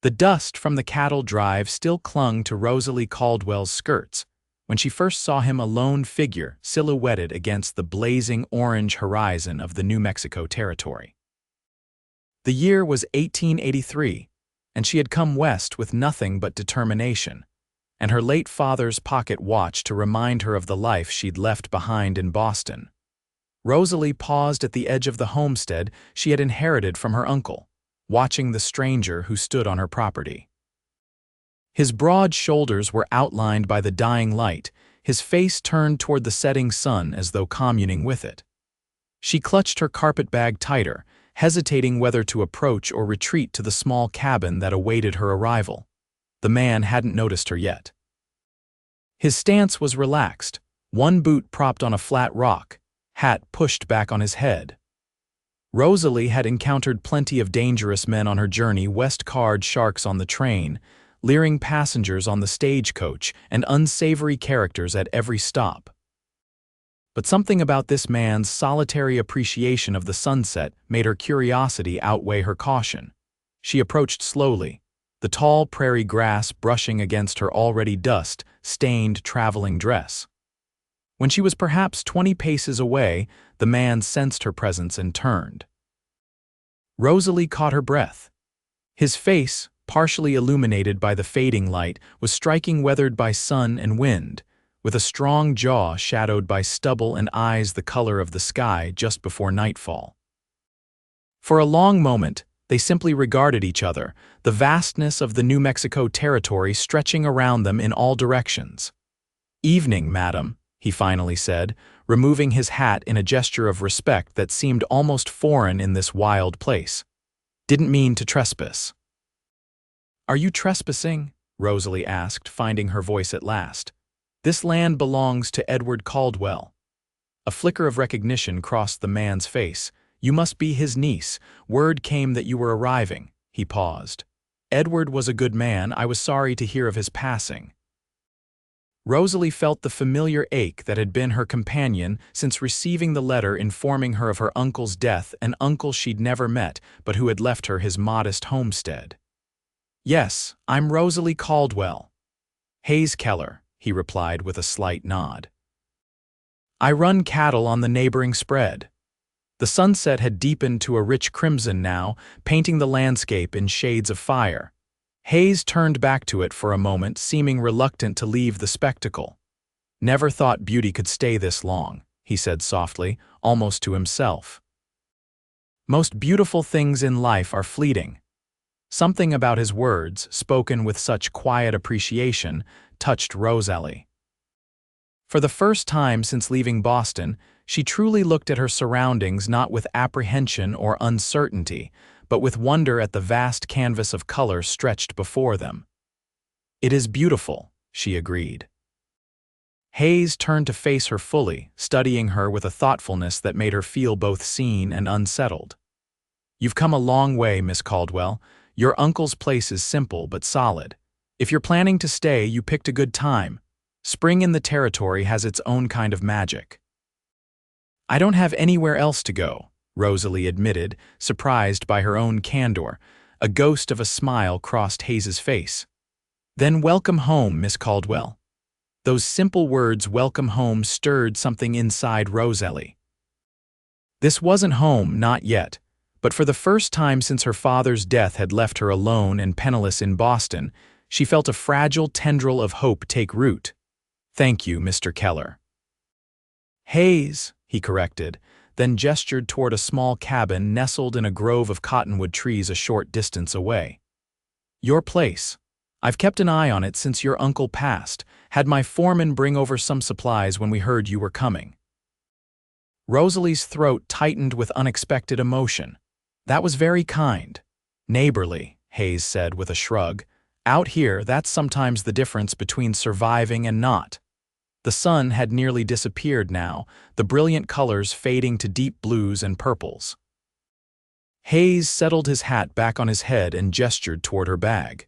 The dust from the cattle drive still clung to Rosalie Caldwell's skirts when she first saw him, a lone figure silhouetted against the blazing orange horizon of the New Mexico territory. The year was 1883, and she had come west with nothing but determination, and her late father's pocket watch to remind her of the life she'd left behind in Boston. Rosalie paused at the edge of the homestead she had inherited from her uncle, watching the stranger who stood on her property. His broad shoulders were outlined by the dying light, his face turned toward the setting sun as though communing with it. She clutched her carpetbag tighter, hesitating whether to approach or retreat to the small cabin that awaited her arrival. The man hadn't noticed her yet. His stance was relaxed, one boot propped on a flat rock, hat pushed back on his head. Rosalie had encountered plenty of dangerous men on her journey west, card sharks on the train, leering passengers on the stagecoach, and unsavory characters at every stop. But something about this man's solitary appreciation of the sunset made her curiosity outweigh her caution. She approached slowly, the tall prairie grass brushing against her already dust-stained traveling dress. When she was perhaps 20 paces away, the man sensed her presence and turned. Rosalie caught her breath. His face, partially illuminated by the fading light, was striking, weathered by sun and wind, with a strong jaw shadowed by stubble and eyes the color of the sky just before nightfall. For a long moment, they simply regarded each other, the vastness of the New Mexico territory stretching around them in all directions. "Evening, madam," he finally said, removing his hat in a gesture of respect that seemed almost foreign in this wild place. "Didn't mean to trespass." "Are you trespassing?" Rosalie asked, finding her voice at last. "This land belongs to Edward Caldwell." A flicker of recognition crossed the man's face. "You must be his niece. Word came that you were arriving." He paused. "Edward was a good man. I was sorry to hear of his passing." Rosalie felt the familiar ache that had been her companion since receiving the letter informing her of her uncle's death, an uncle she'd never met but who had left her his modest homestead. "Yes, I'm Rosalie Caldwell." "Hayes Keller," he replied with a slight nod. "I run cattle on the neighboring spread." The sunset had deepened to a rich crimson now, painting the landscape in shades of fire. Hayes turned back to it for a moment, seeming reluctant to leave the spectacle. "Never thought beauty could stay this long," he said softly, almost to himself. "Most beautiful things in life are fleeting." Something about his words, spoken with such quiet appreciation, touched Rosalie. For the first time since leaving Boston, she truly looked at her surroundings not with apprehension or uncertainty, but with wonder at the vast canvas of color stretched before them. "It is beautiful," she agreed. Hayes turned to face her fully, studying her with a thoughtfulness that made her feel both seen and unsettled. "You've come a long way, Miss Caldwell. Your uncle's place is simple but solid. If you're planning to stay, you picked a good time. Spring in the territory has its own kind of magic." "I don't have anywhere else to go," Rosalie admitted, surprised by her own candor. A ghost of a smile crossed Hayes's face. "Then welcome home, Miss Caldwell." Those simple words, "welcome home," stirred something inside Rosalie. This wasn't home, not yet, but for the first time since her father's death had left her alone and penniless in Boston, she felt a fragile tendril of hope take root. "Thank you, Mr. Keller." "Hayes," he corrected, then gestured toward a small cabin nestled in a grove of cottonwood trees a short distance away. "Your place. I've kept an eye on it since your uncle passed. Had my foreman bring over some supplies when we heard you were coming." Rosalie's throat tightened with unexpected emotion. "That was very kind." "Neighborly," Hayes said with a shrug. "Out here, that's sometimes the difference between surviving and not." The sun had nearly disappeared now, the brilliant colors fading to deep blues and purples. Hayes settled his hat back on his head and gestured toward her bag.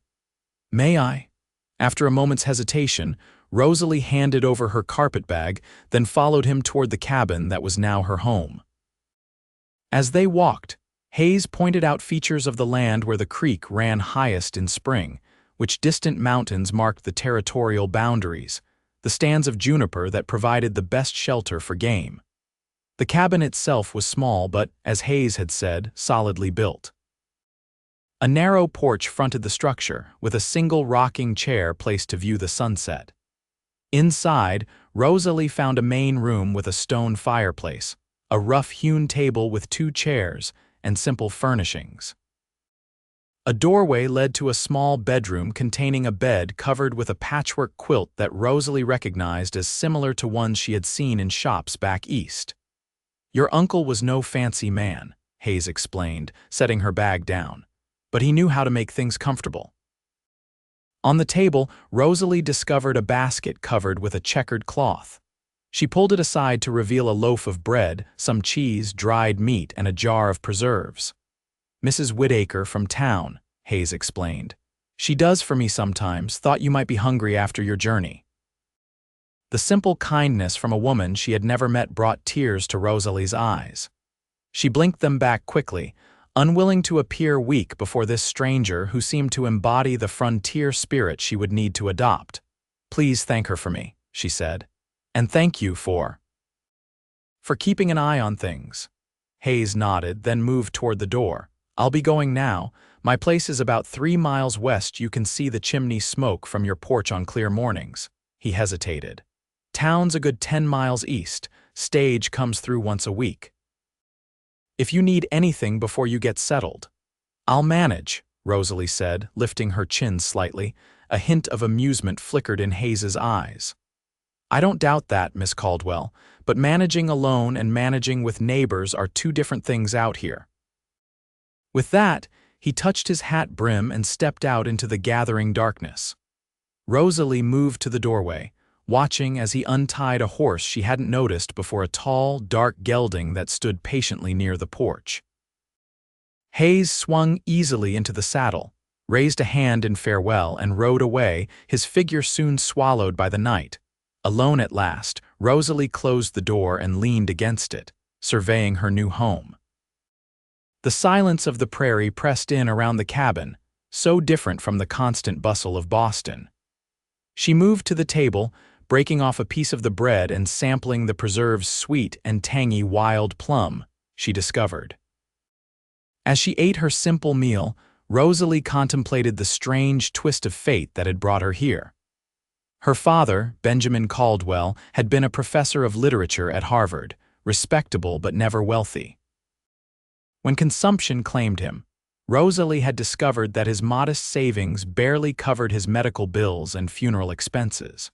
"May I?" After a moment's hesitation, Rosalie handed over her carpetbag, then followed him toward the cabin that was now her home. As they walked, Hayes pointed out features of the land where the creek ran highest in spring, which distant mountains marked the territorial boundaries, the stands of juniper that provided the best shelter for game. The cabin itself was small but, as Hayes had said, solidly built. A narrow porch fronted the structure, with a single rocking chair placed to view the sunset. Inside, Rosalie found a main room with a stone fireplace, a rough-hewn table with 2 chairs, and simple furnishings. A doorway led to a small bedroom containing a bed covered with a patchwork quilt that Rosalie recognized as similar to ones she had seen in shops back east. "Your uncle was no fancy man," Hayes explained, setting her bag down, "but he knew how to make things comfortable." On the table, Rosalie discovered a basket covered with a checkered cloth. She pulled it aside to reveal a loaf of bread, some cheese, dried meat, and a jar of preserves. "Mrs. Whittaker from town," Hayes explained. "She does for me sometimes, thought you might be hungry after your journey." The simple kindness from a woman she had never met brought tears to Rosalie's eyes. She blinked them back quickly, unwilling to appear weak before this stranger who seemed to embody the frontier spirit she would need to adopt. "Please thank her for me," she said. "And thank you for keeping an eye on things." Hayes nodded, then moved toward the door. "I'll be going now. My place is about 3 miles west. You can see the chimney smoke from your porch on clear mornings." He hesitated. "Town's a good 10 miles east. Stage comes through once a week. If you need anything before you get settled." "I'll manage," Rosalie said, lifting her chin slightly. A hint of amusement flickered in Hayes's eyes. "I don't doubt that, Miss Caldwell, but managing alone and managing with neighbors are 2 different things out here." With that, he touched his hat brim and stepped out into the gathering darkness. Rosalie moved to the doorway, watching as he untied a horse she hadn't noticed before a tall, dark gelding that stood patiently near the porch. Hayes swung easily into the saddle, raised a hand in farewell, and rode away, his figure soon swallowed by the night. Alone at last, Rosalie closed the door and leaned against it, surveying her new home. The silence of the prairie pressed in around the cabin, so different from the constant bustle of Boston. She moved to the table, breaking off a piece of the bread and sampling the preserved's sweet and tangy wild plum she discovered. As she ate her simple meal, Rosalie contemplated the strange twist of fate that had brought her here. Her father, Benjamin Caldwell, had been a professor of literature at Harvard, respectable but never wealthy. When consumption claimed him, Rosalie had discovered that his modest savings barely covered his medical bills and funeral expenses.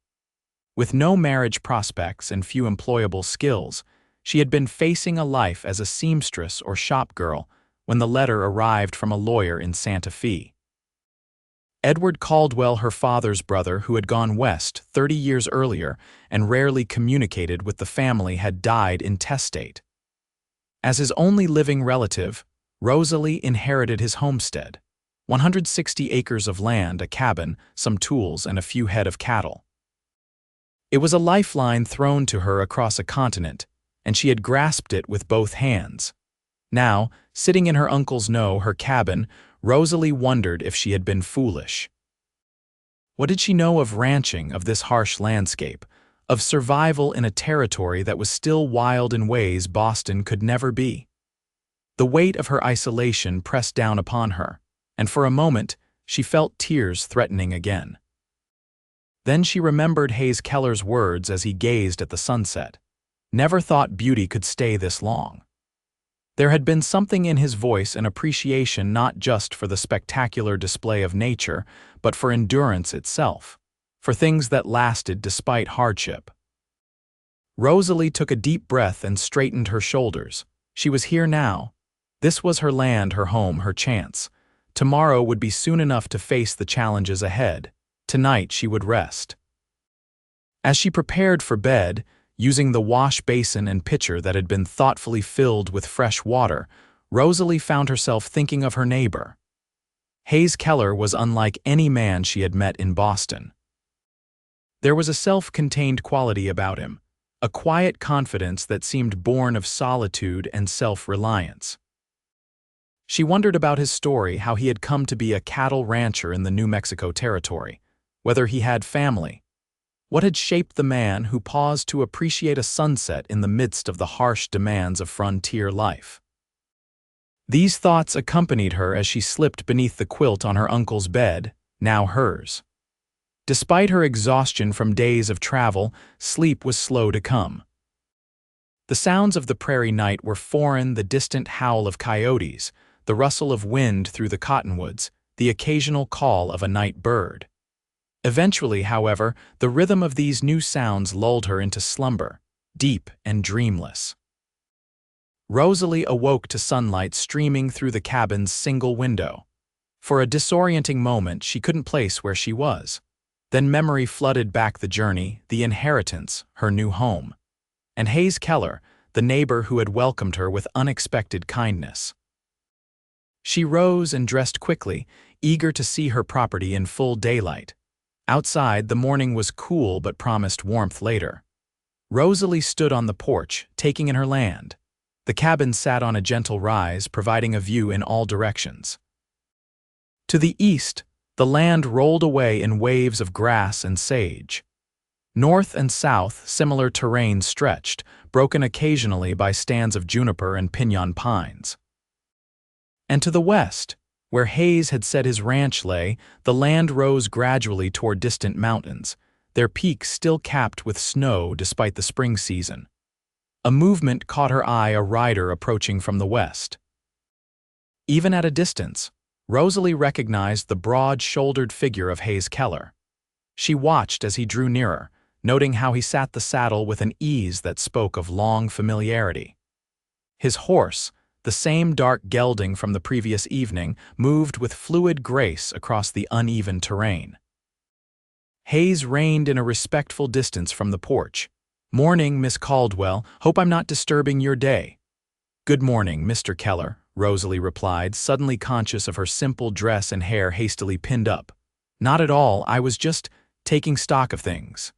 With no marriage prospects and few employable skills, she had been facing a life as a seamstress or shop girl when the letter arrived from a lawyer in Santa Fe. Edward Caldwell, her father's brother who had gone west 30 years earlier and rarely communicated with the family, had died intestate. As his only living relative, Rosalie inherited his homestead, 160 acres of land, a cabin, some tools, and a few head of cattle. It was a lifeline thrown to her across a continent, and she had grasped it with both hands. Now, sitting in her uncle's her cabin, Rosalie wondered if she had been foolish. What did she know of ranching, of this harsh landscape, of survival in a territory that was still wild in ways Boston could never be? The weight of her isolation pressed down upon her, and for a moment she felt tears threatening again. Then she remembered Hayes Keller's words as he gazed at the sunset. Never thought beauty could stay this long. There had been something in his voice, an appreciation not just for the spectacular display of nature, but for endurance itself, for things that lasted despite hardship. Rosalie took a deep breath and straightened her shoulders. She was here now. This was her land, her home, her chance. Tomorrow would be soon enough to face the challenges ahead. Tonight she would rest. As she prepared for bed, using the wash basin and pitcher that had been thoughtfully filled with fresh water, Rosalie found herself thinking of her neighbor. Hayes Keller was unlike any man she had met in Boston. There was a self-contained quality about him, a quiet confidence that seemed born of solitude and self-reliance. She wondered about his story, how he had come to be a cattle rancher in the New Mexico territory, whether he had family. What had shaped the man who paused to appreciate a sunset in the midst of the harsh demands of frontier life? These thoughts accompanied her as she slipped beneath the quilt on her uncle's bed, now hers. Despite her exhaustion from days of travel, sleep was slow to come. The sounds of the prairie night were foreign: the distant howl of coyotes, the rustle of wind through the cottonwoods, the occasional call of a night bird. Eventually, however, the rhythm of these new sounds lulled her into slumber, deep and dreamless. Rosalie awoke to sunlight streaming through the cabin's single window. For a disorienting moment, she couldn't place where she was. Then memory flooded back: the journey, the inheritance, her new home. And Hayes Keller, the neighbor who had welcomed her with unexpected kindness. She rose and dressed quickly, eager to see her property in full daylight. Outside, the morning was cool but promised warmth later. Rosalie stood on the porch, taking in her land. The cabin sat on a gentle rise, providing a view in all directions. To the east, the land rolled away in waves of grass and sage. North and south, similar terrain stretched, broken occasionally by stands of juniper and piñon pines. And to the west, where Hayes had said his ranch lay, the land rose gradually toward distant mountains, their peaks still capped with snow despite the spring season. A movement caught her eye: a rider approaching from the west. Even at a distance, Rosalie recognized the broad-shouldered figure of Hayes Keller. She watched as he drew nearer, noting how he sat the saddle with an ease that spoke of long familiarity. His horse, the same dark gelding from the previous evening, moved with fluid grace across the uneven terrain. Hayes reined in a respectful distance from the porch. "Morning, Miss Caldwell. Hope I'm not disturbing your day." "Good morning, Mr. Keller," Rosalie replied, suddenly conscious of her simple dress and hair hastily pinned up. "Not at all. I was just taking stock of things."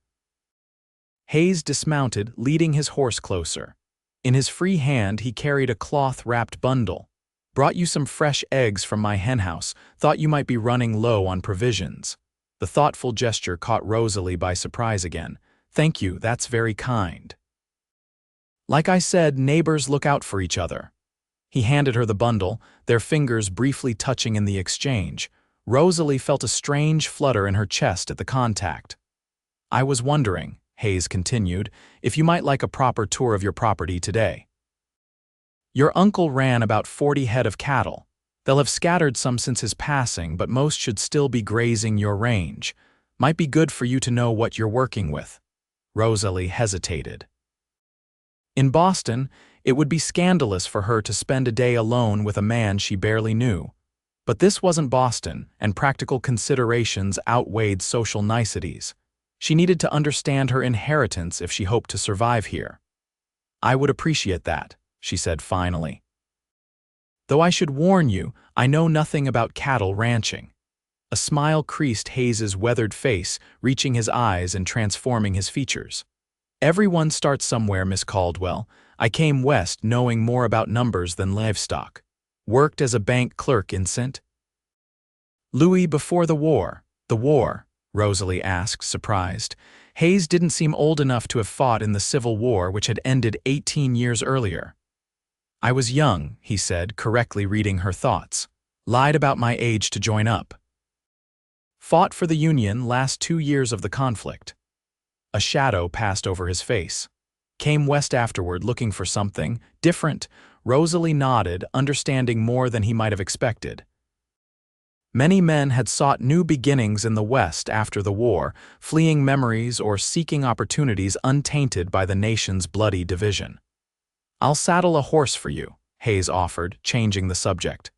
Hayes dismounted, leading his horse closer. In his free hand, he carried a cloth-wrapped bundle. "Brought you some fresh eggs from my henhouse. Thought you might be running low on provisions." The thoughtful gesture caught Rosalie by surprise again. "Thank you, that's very kind." "Like I said, neighbors look out for each other." He handed her the bundle, their fingers briefly touching in the exchange. Rosalie felt a strange flutter in her chest at the contact. "I was wondering," Hayes continued, "if you might like a proper tour of your property today. Your uncle ran about 40 head of cattle. They'll have scattered some since his passing, but most should still be grazing your range. Might be good for you to know what you're working with." Rosalie hesitated. In Boston, it would be scandalous for her to spend a day alone with a man she barely knew. But this wasn't Boston, and practical considerations outweighed social niceties. She needed to understand her inheritance if she hoped to survive here. "I would appreciate that," she said finally. "Though I should warn you, I know nothing about cattle ranching." A smile creased Hayes's weathered face, reaching his eyes and transforming his features. "Everyone starts somewhere, Miss Caldwell. I came west knowing more about numbers than livestock. Worked as a bank clerk in St. Louis before the war." "The war?" Rosalie asked, surprised. Hayes didn't seem old enough to have fought in the Civil War, which had ended 18 years earlier. "I was young," he said, correctly reading her thoughts. "Lied about my age to join up. Fought for the Union last 2 years of the conflict." A shadow passed over his face. "Came west afterward looking for something different." Rosalie nodded, understanding more than he might have expected. Many men had sought new beginnings in the West after the war, fleeing memories or seeking opportunities untainted by the nation's bloody division. "I'll saddle a horse for you," Hayes offered, changing the subject.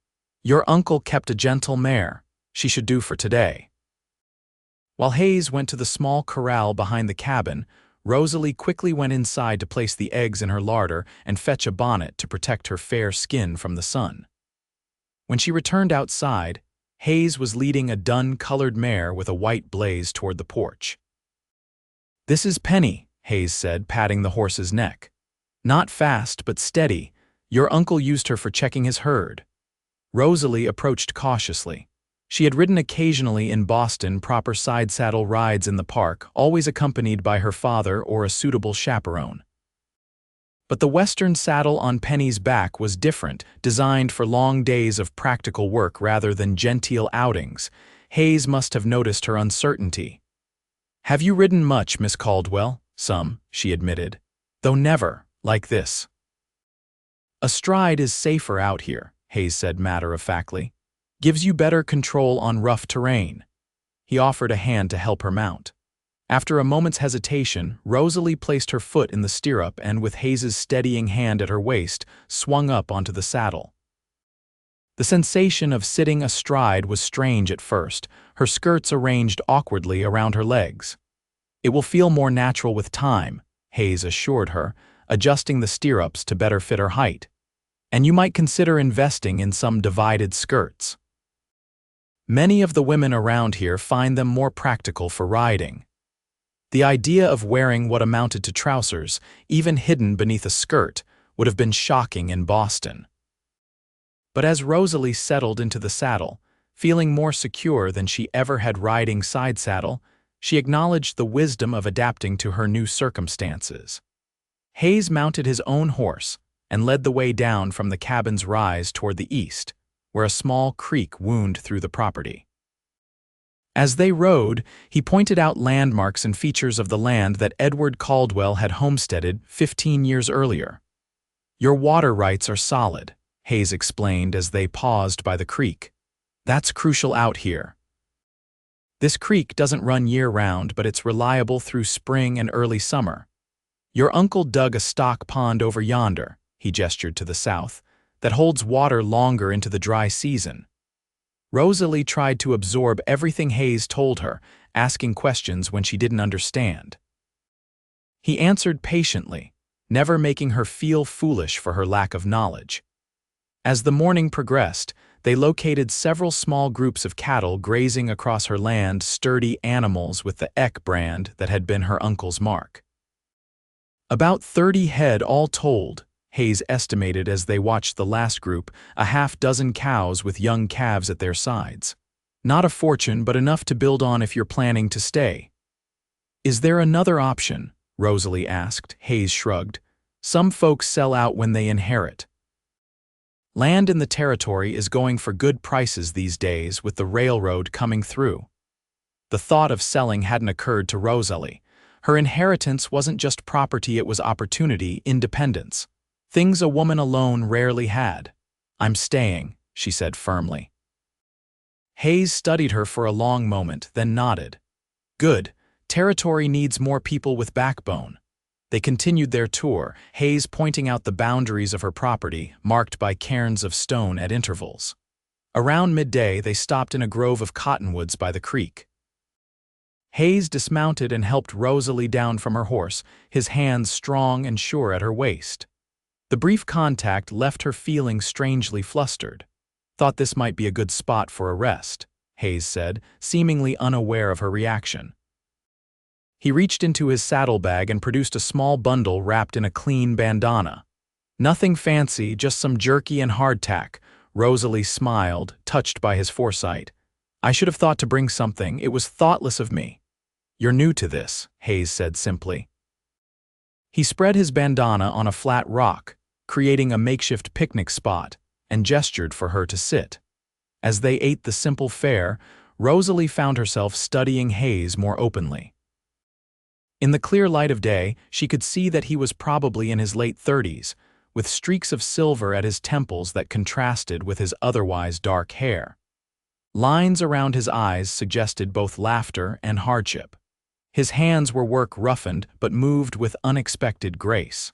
"Your uncle kept a gentle mare. She should do for today." While Hayes went to the small corral behind the cabin, Rosalie quickly went inside to place the eggs in her larder and fetch a bonnet to protect her fair skin from the sun. When she returned outside, Hayes was leading a dun-colored mare with a white blaze toward the porch. "This is Penny," Hayes said, patting the horse's neck. "Not fast, but steady. Your uncle used her for checking his herd." Rosalie approached cautiously. She had ridden occasionally in Boston proper side-saddle rides in the park, always accompanied by her father or a suitable chaperone. But the western saddle on Penny's back was different, designed for long days of practical work rather than genteel outings. Hayes must have noticed her uncertainty. "Have you ridden much, Miss Caldwell?" "Some," she admitted. "Though never like this." "Astride is safer out here," Hayes said matter-of-factly. "Gives you better control on rough terrain." He offered a hand to help her mount. After a moment's hesitation, Rosalie placed her foot in the stirrup and, with Hayes's steadying hand at her waist, swung up onto the saddle. The sensation of sitting astride was strange at first, her skirts arranged awkwardly around her legs. "It will feel more natural with time," Hayes assured her, adjusting the stirrups to better fit her height. "And you might consider investing in some divided skirts. Many of the women around here find them more practical for riding." The idea of wearing what amounted to trousers, even hidden beneath a skirt, would have been shocking in Boston. But as Rosalie settled into the saddle, feeling more secure than she ever had riding side saddle, she acknowledged the wisdom of adapting to her new circumstances. Hayes mounted his own horse and led the way down from the cabin's rise toward the east, where a small creek wound through the property. As they rode, he pointed out landmarks and features of the land that Edward Caldwell had homesteaded 15 years earlier. "Your water rights are solid," Hayes explained as they paused by the creek. "That's crucial out here. This creek doesn't run year-round, but it's reliable through spring and early summer. Your uncle dug a stock pond over yonder," he gestured to the south, "that holds water longer into the dry season." Rosalie tried to absorb everything Hayes told her, asking questions when she didn't understand. He answered patiently, never making her feel foolish for her lack of knowledge. As the morning progressed, they located several small groups of cattle grazing across her land, sturdy animals with the Eck brand that had been her uncle's mark. About 30 head all told, Hayes estimated as they watched the last group, a half-dozen cows with young calves at their sides. "Not a fortune, but enough to build on if you're planning to stay." "Is there another option?" Rosalie asked. Hayes shrugged. "Some folks sell out when they inherit. Land in the territory is going for good prices these days with the railroad coming through." The thought of selling hadn't occurred to Rosalie. Her inheritance wasn't just property, it was opportunity, independence. Things a woman alone rarely had. "I'm staying," she said firmly. Hayes studied her for a long moment, then nodded. "Good. Territory needs more people with backbone." They continued their tour, Hayes pointing out the boundaries of her property, marked by cairns of stone at intervals. Around midday, they stopped in a grove of cottonwoods by the creek. Hayes dismounted and helped Rosalie down from her horse, his hands strong and sure at her waist. The brief contact left her feeling strangely flustered. "Thought this might be a good spot for a rest," Hayes said, seemingly unaware of her reaction. He reached into his saddlebag and produced a small bundle wrapped in a clean bandana. "Nothing fancy, just some jerky and hardtack." Rosalie smiled, touched by his foresight. "I should have thought to bring something. It was thoughtless of me." "You're new to this," Hayes said simply. He spread his bandana on a flat rock, creating a makeshift picnic spot, and gestured for her to sit. As they ate the simple fare, Rosalie found herself studying Hayes more openly. In the clear light of day, she could see that he was probably in his late 30s, with streaks of silver at his temples that contrasted with his otherwise dark hair. Lines around his eyes suggested both laughter and hardship. His hands were work-roughened but moved with unexpected grace.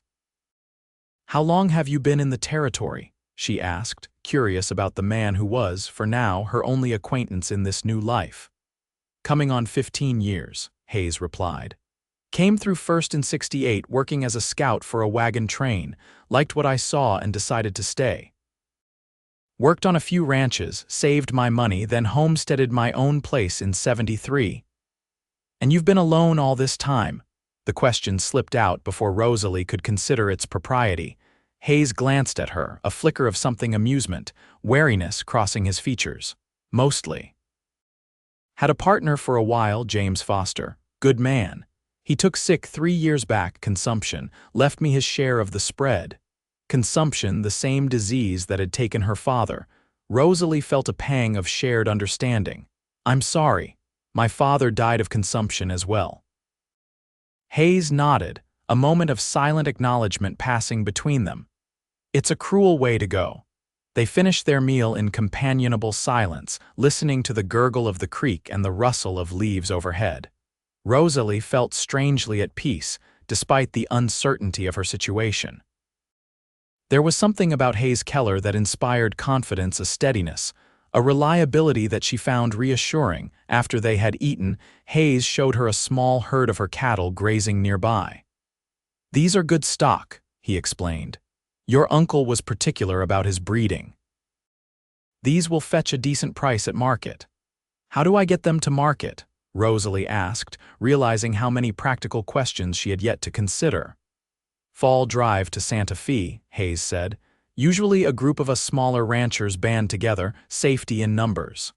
"How long have you been in the territory?" she asked, curious about the man who was, for now, her only acquaintance in this new life. "Coming on 15 years, Hayes replied. "Came through first in '68 working as a scout for a wagon train, liked what I saw and decided to stay. Worked on a few ranches, saved my money, then homesteaded my own place in '73. "And you've been alone all this time?" The question slipped out before Rosalie could consider its propriety. Hayes glanced at her, a flicker of something amusement, wariness crossing his features. Mostly. Had a partner for a while, James Foster. Good man. He took sick 3 years back, consumption, left me his share of the spread. Consumption, the same disease that had taken her father. Rosalie felt a pang of shared understanding. I'm sorry. My father died of consumption as well. Hayes nodded, a moment of silent acknowledgement passing between them. It's a cruel way to go. They finished their meal in companionable silence, listening to the gurgle of the creek and the rustle of leaves overhead. Rosalie felt strangely at peace, despite the uncertainty of her situation. There was something about Hayes Keller that inspired confidence, a steadiness, a reliability that she found reassuring. After they had eaten, Hayes showed her a small herd of her cattle grazing nearby. These are good stock, he explained. Your uncle was particular about his breeding. These will fetch a decent price at market. How do I get them to market? Rosalie asked, realizing how many practical questions she had yet to consider. Fall drive to Santa Fe, Hayes said. Usually a group of us smaller ranchers band together, safety in numbers.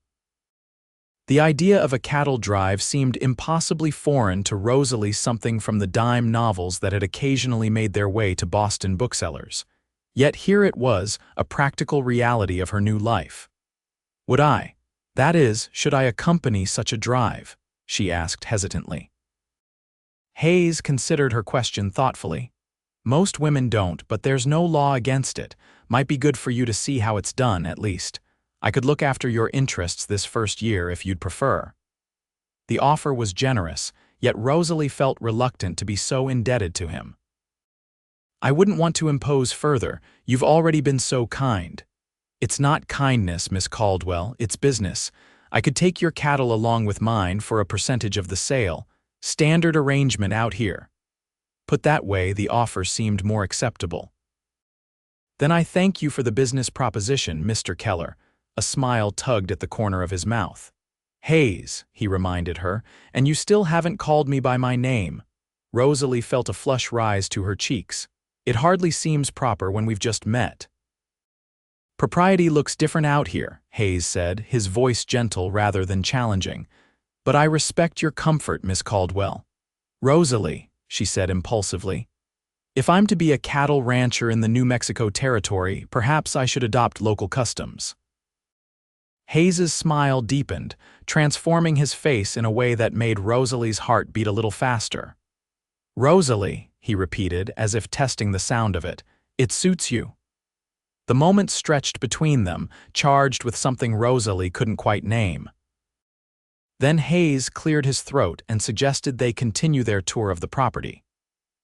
The idea of a cattle drive seemed impossibly foreign to Rosalie, something from the dime novels that had occasionally made their way to Boston booksellers. Yet here it was, a practical reality of her new life. That is, should I accompany such a drive? She asked hesitantly. Hayes considered her question thoughtfully. Most women don't, but there's no law against it. Might be good for you to see how it's done, at least. I could look after your interests this first year if you'd prefer. The offer was generous, yet Rosalie felt reluctant to be so indebted to him. I wouldn't want to impose further. You've already been so kind. It's not kindness, Miss Caldwell, it's business. I could take your cattle along with mine for a percentage of the sale. Standard arrangement out here. Put that way, the offer seemed more acceptable. Then I thank you for the business proposition, Mr. Keller. A smile tugged at the corner of his mouth. Hayes, he reminded her, and you still haven't called me by my name. Rosalie felt a flush rise to her cheeks. It hardly seems proper when we've just met. Propriety looks different out here, Hayes said, his voice gentle rather than challenging. But I respect your comfort, Miss Caldwell. Rosalie, she said impulsively, if I'm to be a cattle rancher in the New Mexico territory, perhaps I should adopt local customs. Hayes's smile deepened, transforming his face in a way that made Rosalie's heart beat a little faster. Rosalie, he repeated, as if testing the sound of it, it suits you. The moment stretched between them, charged with something Rosalie couldn't quite name. Then Hayes cleared his throat and suggested they continue their tour of the property.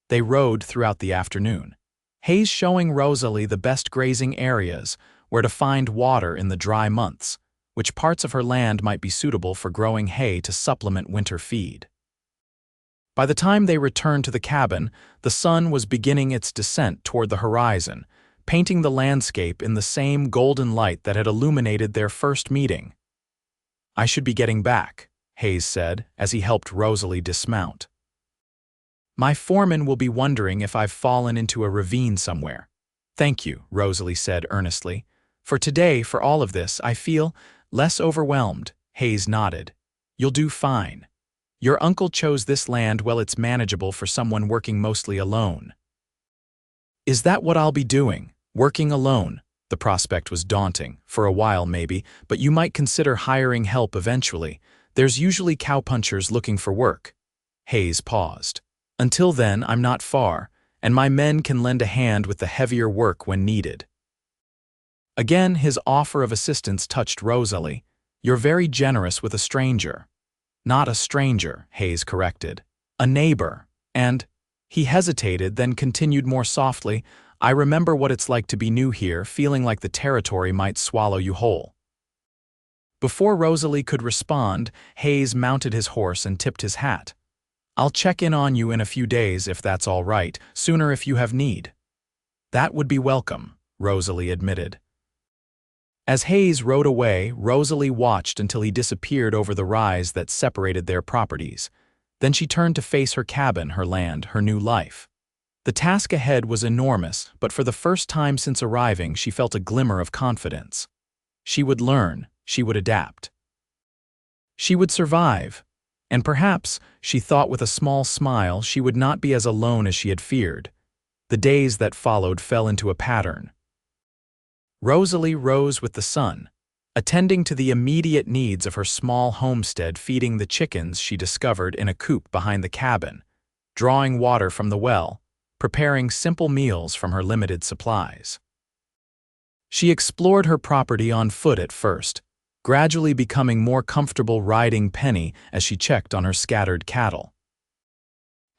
They rode throughout the afternoon, Hayes showing Rosalie the best grazing areas, where to find water in the dry months, which parts of her land might be suitable for growing hay to supplement winter feed. By the time they returned to the cabin, the sun was beginning its descent toward the horizon, painting the landscape in the same golden light that had illuminated their first meeting. I should be getting back, Hayes said, as he helped Rosalie dismount. My foreman will be wondering if I've fallen into a ravine somewhere. Thank you, Rosalie said earnestly. For today, for all of this, I feel less overwhelmed. Hayes nodded. You'll do fine. Your uncle chose this land, well, it's manageable for someone working mostly alone. Is that what I'll be doing? Working alone? The prospect was daunting, for a while maybe, but you might consider hiring help eventually. There's usually cowpunchers looking for work. Hayes paused. Until then, I'm not far, and my men can lend a hand with the heavier work when needed. Again, his offer of assistance touched Rosalie. You're very generous with a stranger. Not a stranger, Hayes corrected. A neighbor. And, he hesitated, then continued more softly, I remember what it's like to be new here, feeling like the territory might swallow you whole. Before Rosalie could respond, Hayes mounted his horse and tipped his hat. I'll check in on you in a few days if that's all right, sooner if you have need. That would be welcome, Rosalie admitted. As Hayes rode away, Rosalie watched until he disappeared over the rise that separated their properties. Then she turned to face her cabin, her land, her new life. The task ahead was enormous, but for the first time since arriving, she felt a glimmer of confidence. She would learn, she would adapt. She would survive. And perhaps, she thought with a small smile, she would not be as alone as she had feared. The days that followed fell into a pattern. Rosalie rose with the sun, attending to the immediate needs of her small homestead, feeding the chickens she discovered in a coop behind the cabin, drawing water from the well, preparing simple meals from her limited supplies. She explored her property on foot at first, gradually becoming more comfortable riding Penny as she checked on her scattered cattle.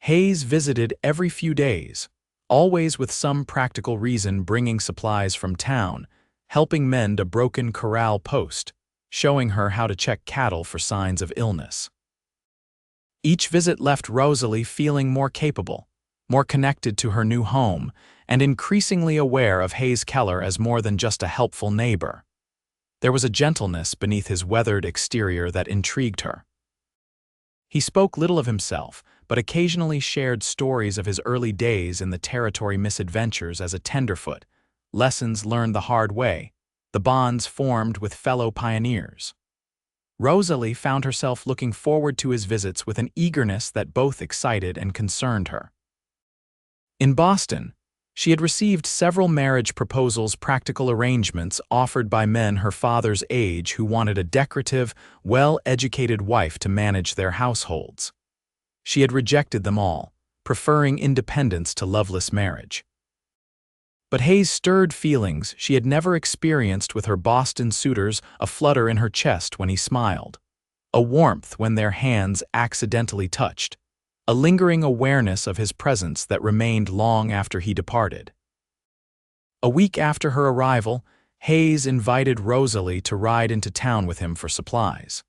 Hayes visited every few days, always with some practical reason, bringing supplies from town, helping mend a broken corral post, showing her how to check cattle for signs of illness. Each visit left Rosalie feeling more capable, more connected to her new home, and increasingly aware of Hayes Keller as more than just a helpful neighbor. There was a gentleness beneath his weathered exterior that intrigued her. He spoke little of himself, but occasionally shared stories of his early days in the territory, misadventures as a tenderfoot, lessons learned the hard way, the bonds formed with fellow pioneers. Rosalie found herself looking forward to his visits with an eagerness that both excited and concerned her. In Boston, she had received several marriage proposals, practical arrangements offered by men her father's age who wanted a decorative, well-educated wife to manage their households. She had rejected them all, preferring independence to loveless marriage. But Hayes stirred feelings she had never experienced with her Boston suitors, a flutter in her chest when he smiled, a warmth when their hands accidentally touched, a lingering awareness of his presence that remained long after he departed. A week after her arrival, Hayes invited Rosalie to ride into town with him for supplies.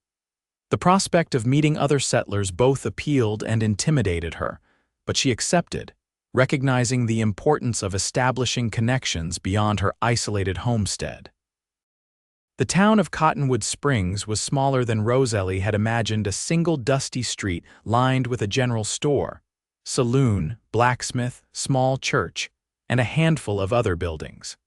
The prospect of meeting other settlers both appealed and intimidated her, but she accepted, recognizing the importance of establishing connections beyond her isolated homestead. The town of Cottonwood Springs was smaller than Rosalie had imagined, a single dusty street lined with a general store, saloon, blacksmith, small church, and a handful of other buildings.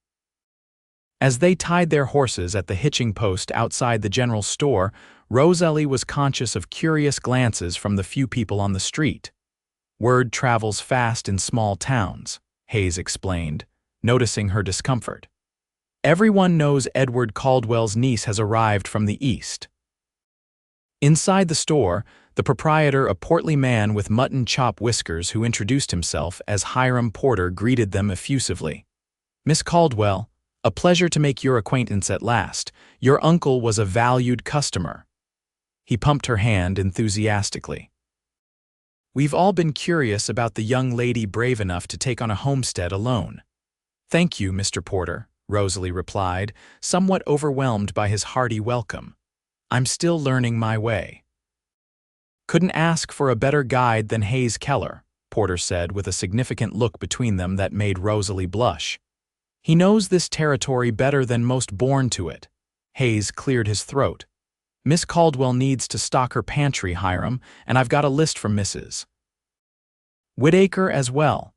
As they tied their horses at the hitching post outside the general store, Rosalie was conscious of curious glances from the few people on the street. Word travels fast in small towns, Hayes explained, noticing her discomfort. Everyone knows Edward Caldwell's niece has arrived from the east. Inside the store, the proprietor, a portly man with mutton chop whiskers who introduced himself as Hiram Porter, greeted them effusively. "Miss Caldwell, a pleasure to make your acquaintance at last. Your uncle was a valued customer." He pumped her hand enthusiastically. "We've all been curious about the young lady brave enough to take on a homestead alone." "Thank you, Mr. Porter," Rosalie replied, somewhat overwhelmed by his hearty welcome. "I'm still learning my way." "Couldn't ask for a better guide than Hayes Keller," Porter said with a significant look between them that made Rosalie blush. "He knows this territory better than most born to it." Hayes cleared his throat. "Miss Caldwell needs to stock her pantry, Hiram, and I've got a list from Mrs. Whitaker as well."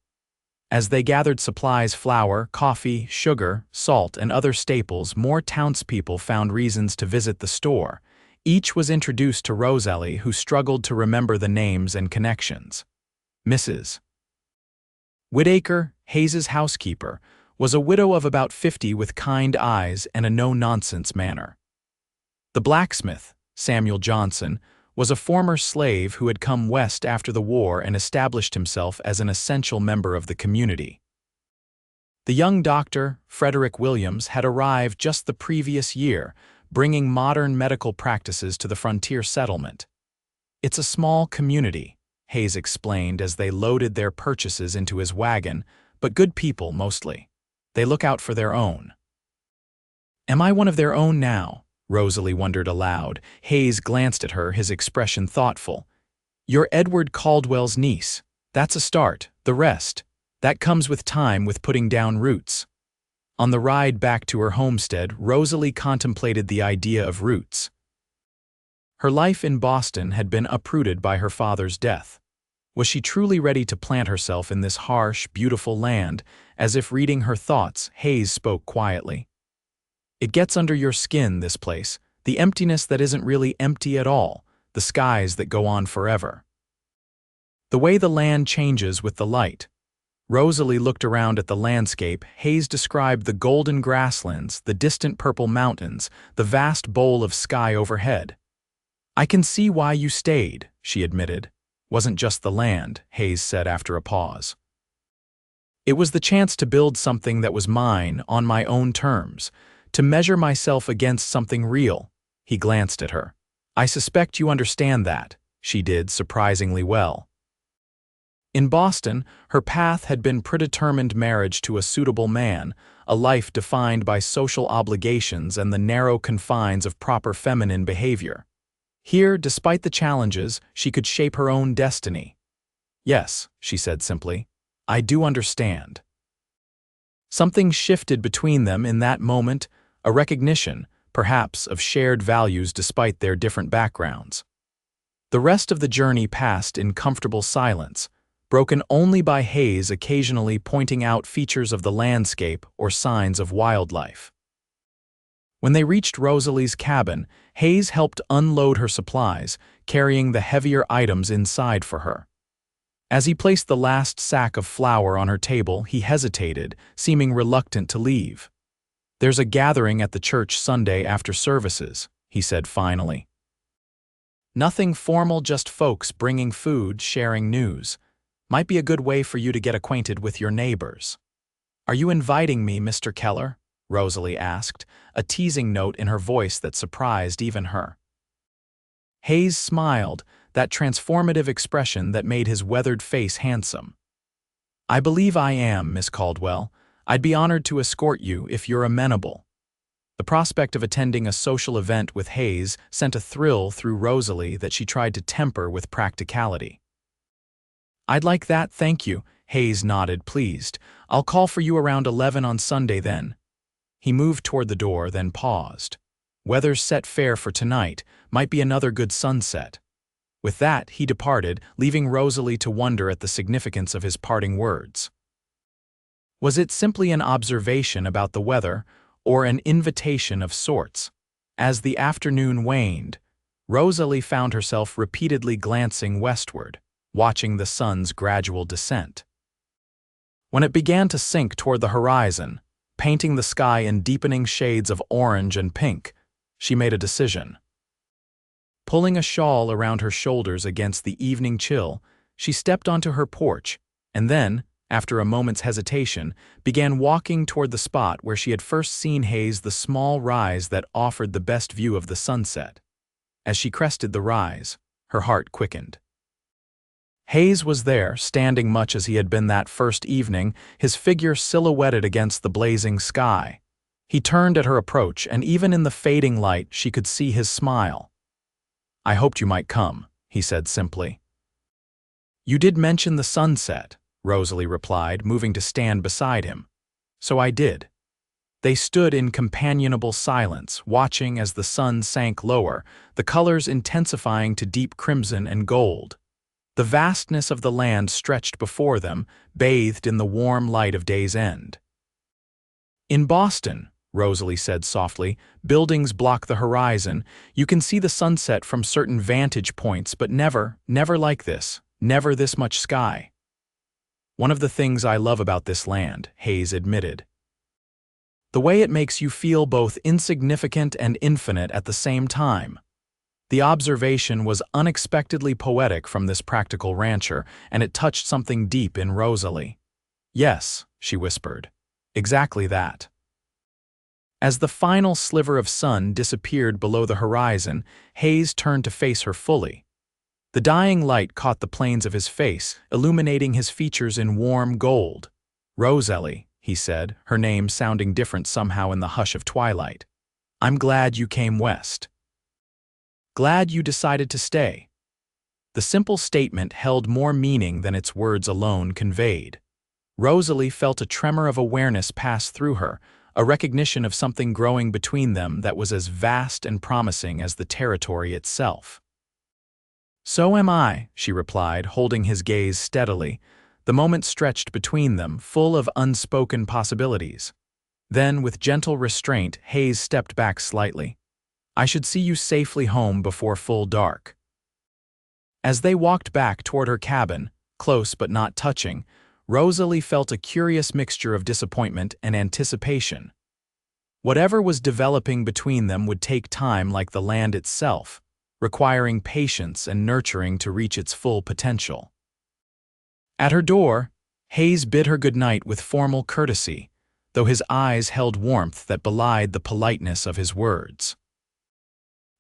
As they gathered supplies, flour, coffee, sugar, salt, and other staples, more townspeople found reasons to visit the store. Each was introduced to Rosalie, who struggled to remember the names and connections. Mrs. Whitaker, Hayes's housekeeper, was a widow of about 50 with kind eyes and a no-nonsense manner. The blacksmith, Samuel Johnson, was a former slave who had come west after the war and established himself as an essential member of the community. The young doctor, Frederick Williams, had arrived just the previous year, bringing modern medical practices to the frontier settlement. "It's a small community," Hayes explained as they loaded their purchases into his wagon, "but good people mostly. They look out for their own." "Am I one of their own now?" Rosalie wondered aloud. Hayes glanced at her, his expression thoughtful. "You're Edward Caldwell's niece. That's a start. The rest, that comes with time, with putting down roots." On the ride back to her homestead, Rosalie contemplated the idea of roots. Her life in Boston had been uprooted by her father's death. Was she truly ready to plant herself in this harsh, beautiful land? As if reading her thoughts, Hayes spoke quietly. It gets under your skin, this place, the emptiness that isn't really empty at all, the skies that go on forever. The way the land changes with the light. Rosalie looked around at the landscape. Hayes described the golden grasslands, the distant purple mountains, the vast bowl of sky overhead. I can see why you stayed, she admitted. Wasn't just the land, Hayes said after a pause. It was the chance to build something that was mine, on my own terms, to measure myself against something real. He glanced at her. I suspect you understand that. She did surprisingly well. In Boston, her path had been predetermined: marriage to a suitable man, a life defined by social obligations and the narrow confines of proper feminine behavior. Here, despite the challenges, she could shape her own destiny. Yes, she said simply, I do understand. Something shifted between them in that moment, a recognition, perhaps, of shared values despite their different backgrounds. The rest of the journey passed in comfortable silence, broken only by Hayes occasionally pointing out features of the landscape or signs of wildlife. When they reached Rosalie's cabin, Hayes helped unload her supplies, carrying the heavier items inside for her. As he placed the last sack of flour on her table, he hesitated, seeming reluctant to leave. There's a gathering at the church Sunday after services, he said finally. Nothing formal, just folks bringing food, sharing news. Might be a good way for you to get acquainted with your neighbors. Are you inviting me, Mr. Keller? Rosalie asked, a teasing note in her voice that surprised even her. Hayes smiled, that transformative expression that made his weathered face handsome. I believe I am, Miss Caldwell. I'd be honored to escort you if you're amenable. The prospect of attending a social event with Hayes sent a thrill through Rosalie that she tried to temper with practicality. I'd like that, thank you, Hayes nodded, pleased. I'll call for you around 11 on Sunday then. He moved toward the door, then paused. Weather's set fair for tonight, might be another good sunset. With that, he departed, leaving Rosalie to wonder at the significance of his parting words. Was it simply an observation about the weather, or an invitation of sorts? As the afternoon waned, Rosalie found herself repeatedly glancing westward, watching the sun's gradual descent. When it began to sink toward the horizon, painting the sky in deepening shades of orange and pink, she made a decision. Pulling a shawl around her shoulders against the evening chill, she stepped onto her porch, and then, after a moment's hesitation, began walking toward the spot where she had first seen Hayes, the small rise that offered the best view of the sunset. As she crested the rise, her heart quickened. Hayes was there, standing much as he had been that first evening, his figure silhouetted against the blazing sky. He turned at her approach, and even in the fading light she could see his smile. I hoped you might come, he said simply. You did mention the sunset, Rosalie replied, moving to stand beside him. So I did. They stood in companionable silence, watching as the sun sank lower, the colors intensifying to deep crimson and gold. The vastness of the land stretched before them, bathed in the warm light of day's end. In Boston, Rosalie said softly, buildings block the horizon. You can see the sunset from certain vantage points, but never like this, never this much sky. One of the things I love about this land, Hayes admitted. The way it makes you feel both insignificant and infinite at the same time. The observation was unexpectedly poetic from this practical rancher, and it touched something deep in Rosalie. Yes, she whispered. Exactly that. As the final sliver of sun disappeared below the horizon, Hayes turned to face her fully. The dying light caught the planes of his face, illuminating his features in warm gold. Rosalie, he said, her name sounding different somehow in the hush of twilight. I'm glad you came west. Glad you decided to stay. The simple statement held more meaning than its words alone conveyed. Rosalie felt a tremor of awareness pass through her, a recognition of something growing between them that was as vast and promising as the territory itself. "So am I," she replied, holding his gaze steadily. The moment stretched between them, full of unspoken possibilities. Then, with gentle restraint, Hayes stepped back slightly. "I should see you safely home before full dark." As they walked back toward her cabin, close but not touching, Rosalie felt a curious mixture of disappointment and anticipation. Whatever was developing between them would take time like the land itself, requiring patience and nurturing to reach its full potential. At her door, Hayes bid her goodnight with formal courtesy, though his eyes held warmth that belied the politeness of his words.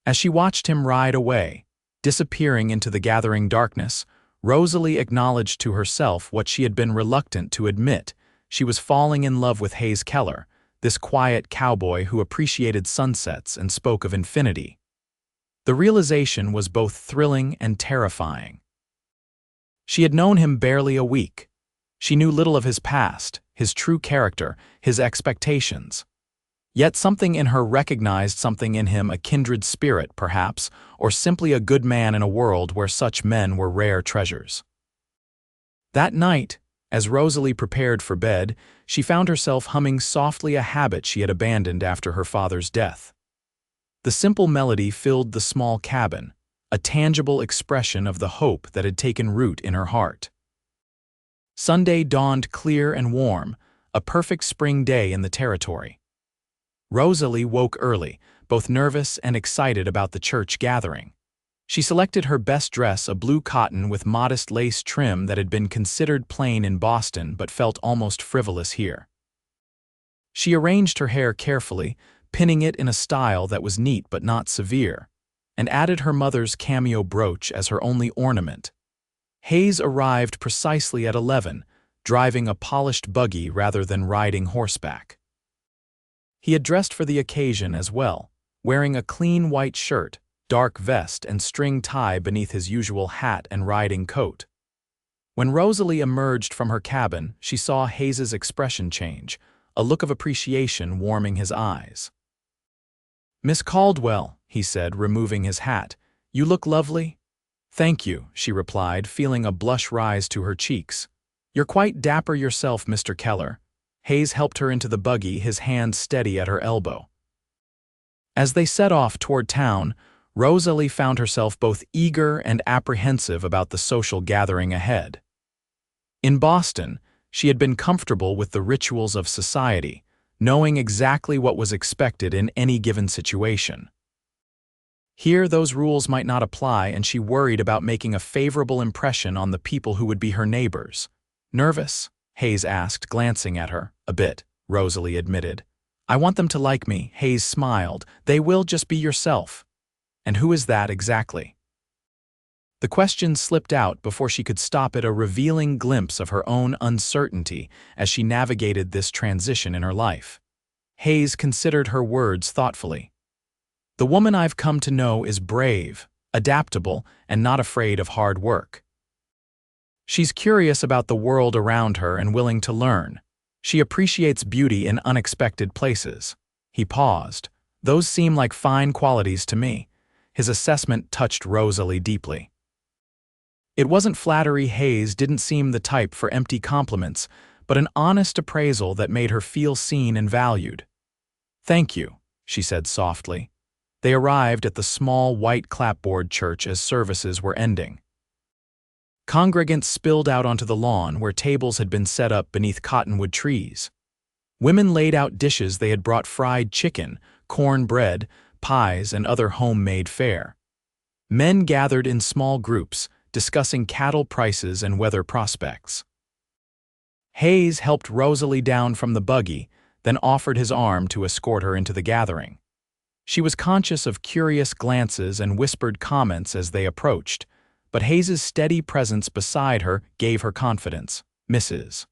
As she watched him ride away, disappearing into the gathering darkness, Rosalie acknowledged to herself what she had been reluctant to admit. She was falling in love with Hayes Keller, this quiet cowboy who appreciated sunsets and spoke of infinity. The realization was both thrilling and terrifying. She had known him barely a week. She knew little of his past, his true character, his expectations. Yet something in her recognized something in him, a kindred spirit, perhaps, or simply a good man in a world where such men were rare treasures. That night, as Rosalie prepared for bed, she found herself humming softly a habit she had abandoned after her father's death. The simple melody filled the small cabin, a tangible expression of the hope that had taken root in her heart. Sunday dawned clear and warm, a perfect spring day in the territory. Rosalie woke early, both nervous and excited about the church gathering. She selected her best dress, a blue cotton with modest lace trim that had been considered plain in Boston but felt almost frivolous here. She arranged her hair carefully, pinning it in a style that was neat but not severe, and added her mother's cameo brooch as her only ornament. Hayes arrived precisely at 11, driving a polished buggy rather than riding horseback. He had dressed for the occasion as well, wearing a clean white shirt, dark vest, and string tie beneath his usual hat and riding coat. When Rosalie emerged from her cabin, she saw Hayes's expression change, a look of appreciation warming his eyes. "Miss Caldwell," he said, removing his hat, "you look lovely." "Thank you," she replied, feeling a blush rise to her cheeks. "You're quite dapper yourself, Mr. Keller." Hayes helped her into the buggy, his hand steady at her elbow. As they set off toward town, Rosalie found herself both eager and apprehensive about the social gathering ahead. In Boston, she had been comfortable with the rituals of society, knowing exactly what was expected in any given situation. Here, those rules might not apply, and she worried about making a favorable impression on the people who would be her neighbors. "Nervous?" Hayes asked, glancing at her. "A bit," Rosalie admitted. "I want them to like me," Hayes smiled. "They will, just be yourself." "And who is that exactly?" The question slipped out before she could stop it, a revealing glimpse of her own uncertainty as she navigated this transition in her life. Hayes considered her words thoughtfully. "The woman I've come to know is brave, adaptable, and not afraid of hard work. She's curious about the world around her and willing to learn. She appreciates beauty in unexpected places." He paused. "Those seem like fine qualities to me." His assessment touched Rosalie deeply. It wasn't flattery. Hayes didn't seem the type for empty compliments, but an honest appraisal that made her feel seen and valued. "Thank you," she said softly. They arrived at the small white clapboard church as services were ending. Congregants spilled out onto the lawn where tables had been set up beneath cottonwood trees. Women laid out dishes they had brought: fried chicken, corn bread, pies, and other homemade fare. Men gathered in small groups, discussing cattle prices and weather prospects. Hayes helped Rosalie down from the buggy, then offered his arm to escort her into the gathering. She was conscious of curious glances and whispered comments as they approached, but Hayes's steady presence beside her gave her confidence. Mrs.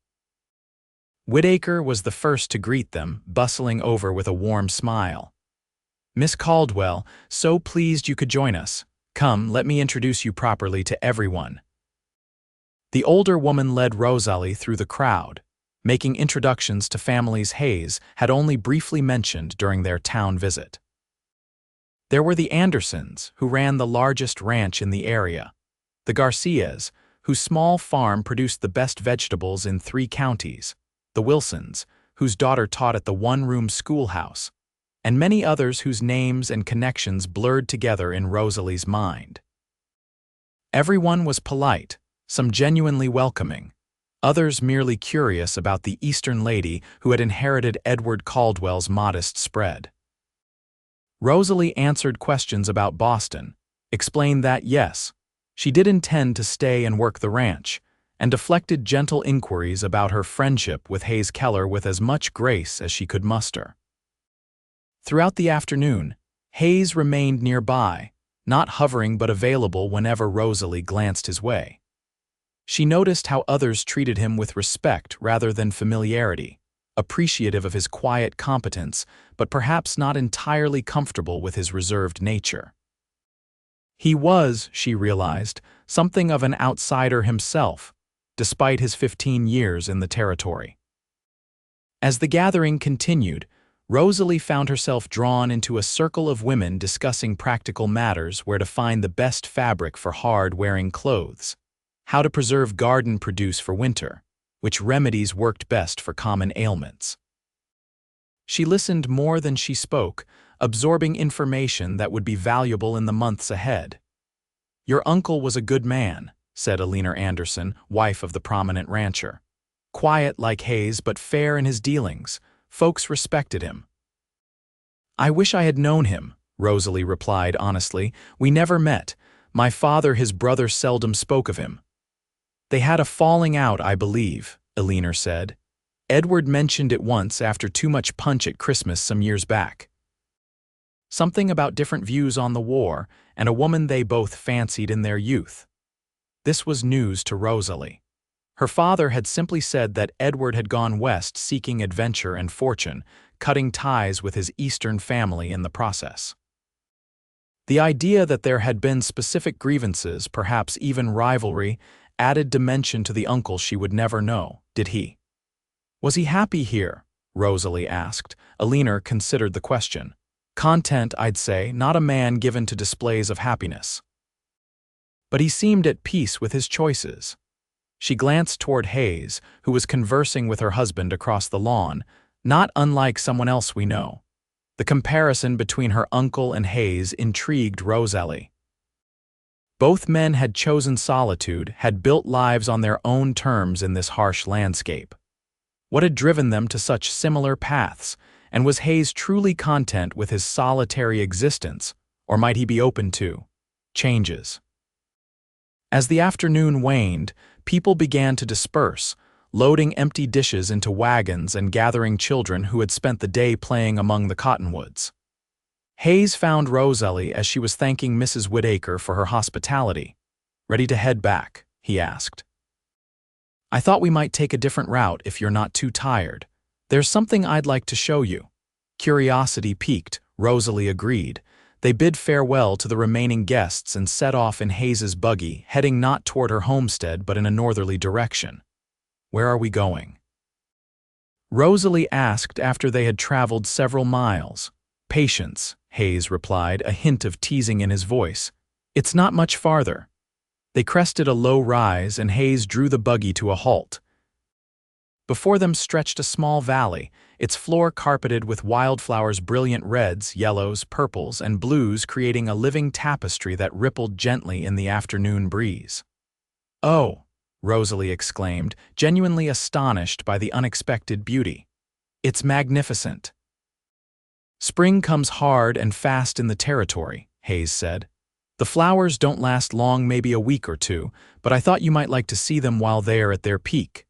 Whittaker was the first to greet them, bustling over with a warm smile. "Miss Caldwell, so pleased you could join us. Come, let me introduce you properly to everyone." The older woman led Rosalie through the crowd, making introductions to families Hayes had only briefly mentioned during their town visit. There were the Andersons, who ran the largest ranch in the area, The Garcias, whose small farm produced the best vegetables in 3 counties, the Wilsons, whose daughter taught at the one-room schoolhouse, and many others whose names and connections blurred together in Rosalie's mind. Everyone was polite, some genuinely welcoming, others merely curious about the Eastern lady who had inherited Edward Caldwell's modest spread. Rosalie answered questions about Boston, explained that, yes, she did intend to stay and work the ranch, and deflected gentle inquiries about her friendship with Hayes Keller with as much grace as she could muster. Throughout the afternoon, Hayes remained nearby, not hovering but available whenever Rosalie glanced his way. She noticed how others treated him with respect rather than familiarity, appreciative of his quiet competence, but perhaps not entirely comfortable with his reserved nature. He was, she realized, something of an outsider himself, despite his 15 years in the territory. As the gathering continued, Rosalie found herself drawn into a circle of women discussing practical matters: where to find the best fabric for hard-wearing clothes, how to preserve garden produce for winter, which remedies worked best for common ailments. She listened more than she spoke, absorbing information that would be valuable in the months ahead. "Your uncle was a good man," said Eleanor Anderson, wife of the prominent rancher. "Quiet like Hayes, but fair in his dealings. Folks respected him." "I wish I had known him," Rosalie replied honestly. "We never met. My father, his brother, seldom spoke of him." "They had a falling out, I believe," Eleanor said. "Edward mentioned it once after too much punch at Christmas some years back. Something about different views on the war and a woman they both fancied in their youth." This was news to Rosalie. Her father had simply said that Edward had gone west seeking adventure and fortune, cutting ties with his Eastern family in the process. The idea that there had been specific grievances, perhaps even rivalry, added dimension to the uncle she would never know. Did he? Was he happy here? Rosalie asked. Eleanor considered the question. Content, I'd say, not a man given to displays of happiness. But he seemed at peace with his choices. She glanced toward Hayes, who was conversing with her husband across the lawn, not unlike someone else we know. The comparison between her uncle and Hayes intrigued Rosalie. Both men had chosen solitude, had built lives on their own terms in this harsh landscape. What had driven them to such similar paths, and was Hayes truly content with his solitary existence, or might he be open to changes? As the afternoon waned, people began to disperse, loading empty dishes into wagons and gathering children who had spent the day playing among the cottonwoods. Hayes found Rosalie as she was thanking Mrs. Whittaker for her hospitality. "Ready to head back?" he asked. "I thought we might take a different route if you're not too tired. There's something I'd like to show you." Curiosity piqued, Rosalie agreed. They bid farewell to the remaining guests and set off in Hayes's buggy, heading not toward her homestead but in a northerly direction. "Where are we going?" Rosalie asked after they had traveled several miles. "Patience," Hayes replied, a hint of teasing in his voice. "It's not much farther." They crested a low rise and Hayes drew the buggy to a halt. Before them stretched a small valley, its floor carpeted with wildflowers, brilliant reds, yellows, purples, and blues, creating a living tapestry that rippled gently in the afternoon breeze. "Oh," Rosalie exclaimed, genuinely astonished by the unexpected beauty. "It's magnificent." "Spring comes hard and fast in the territory," Hayes said. "The flowers don't last long, maybe a week or two, but I thought you might like to see them while they are at their peak."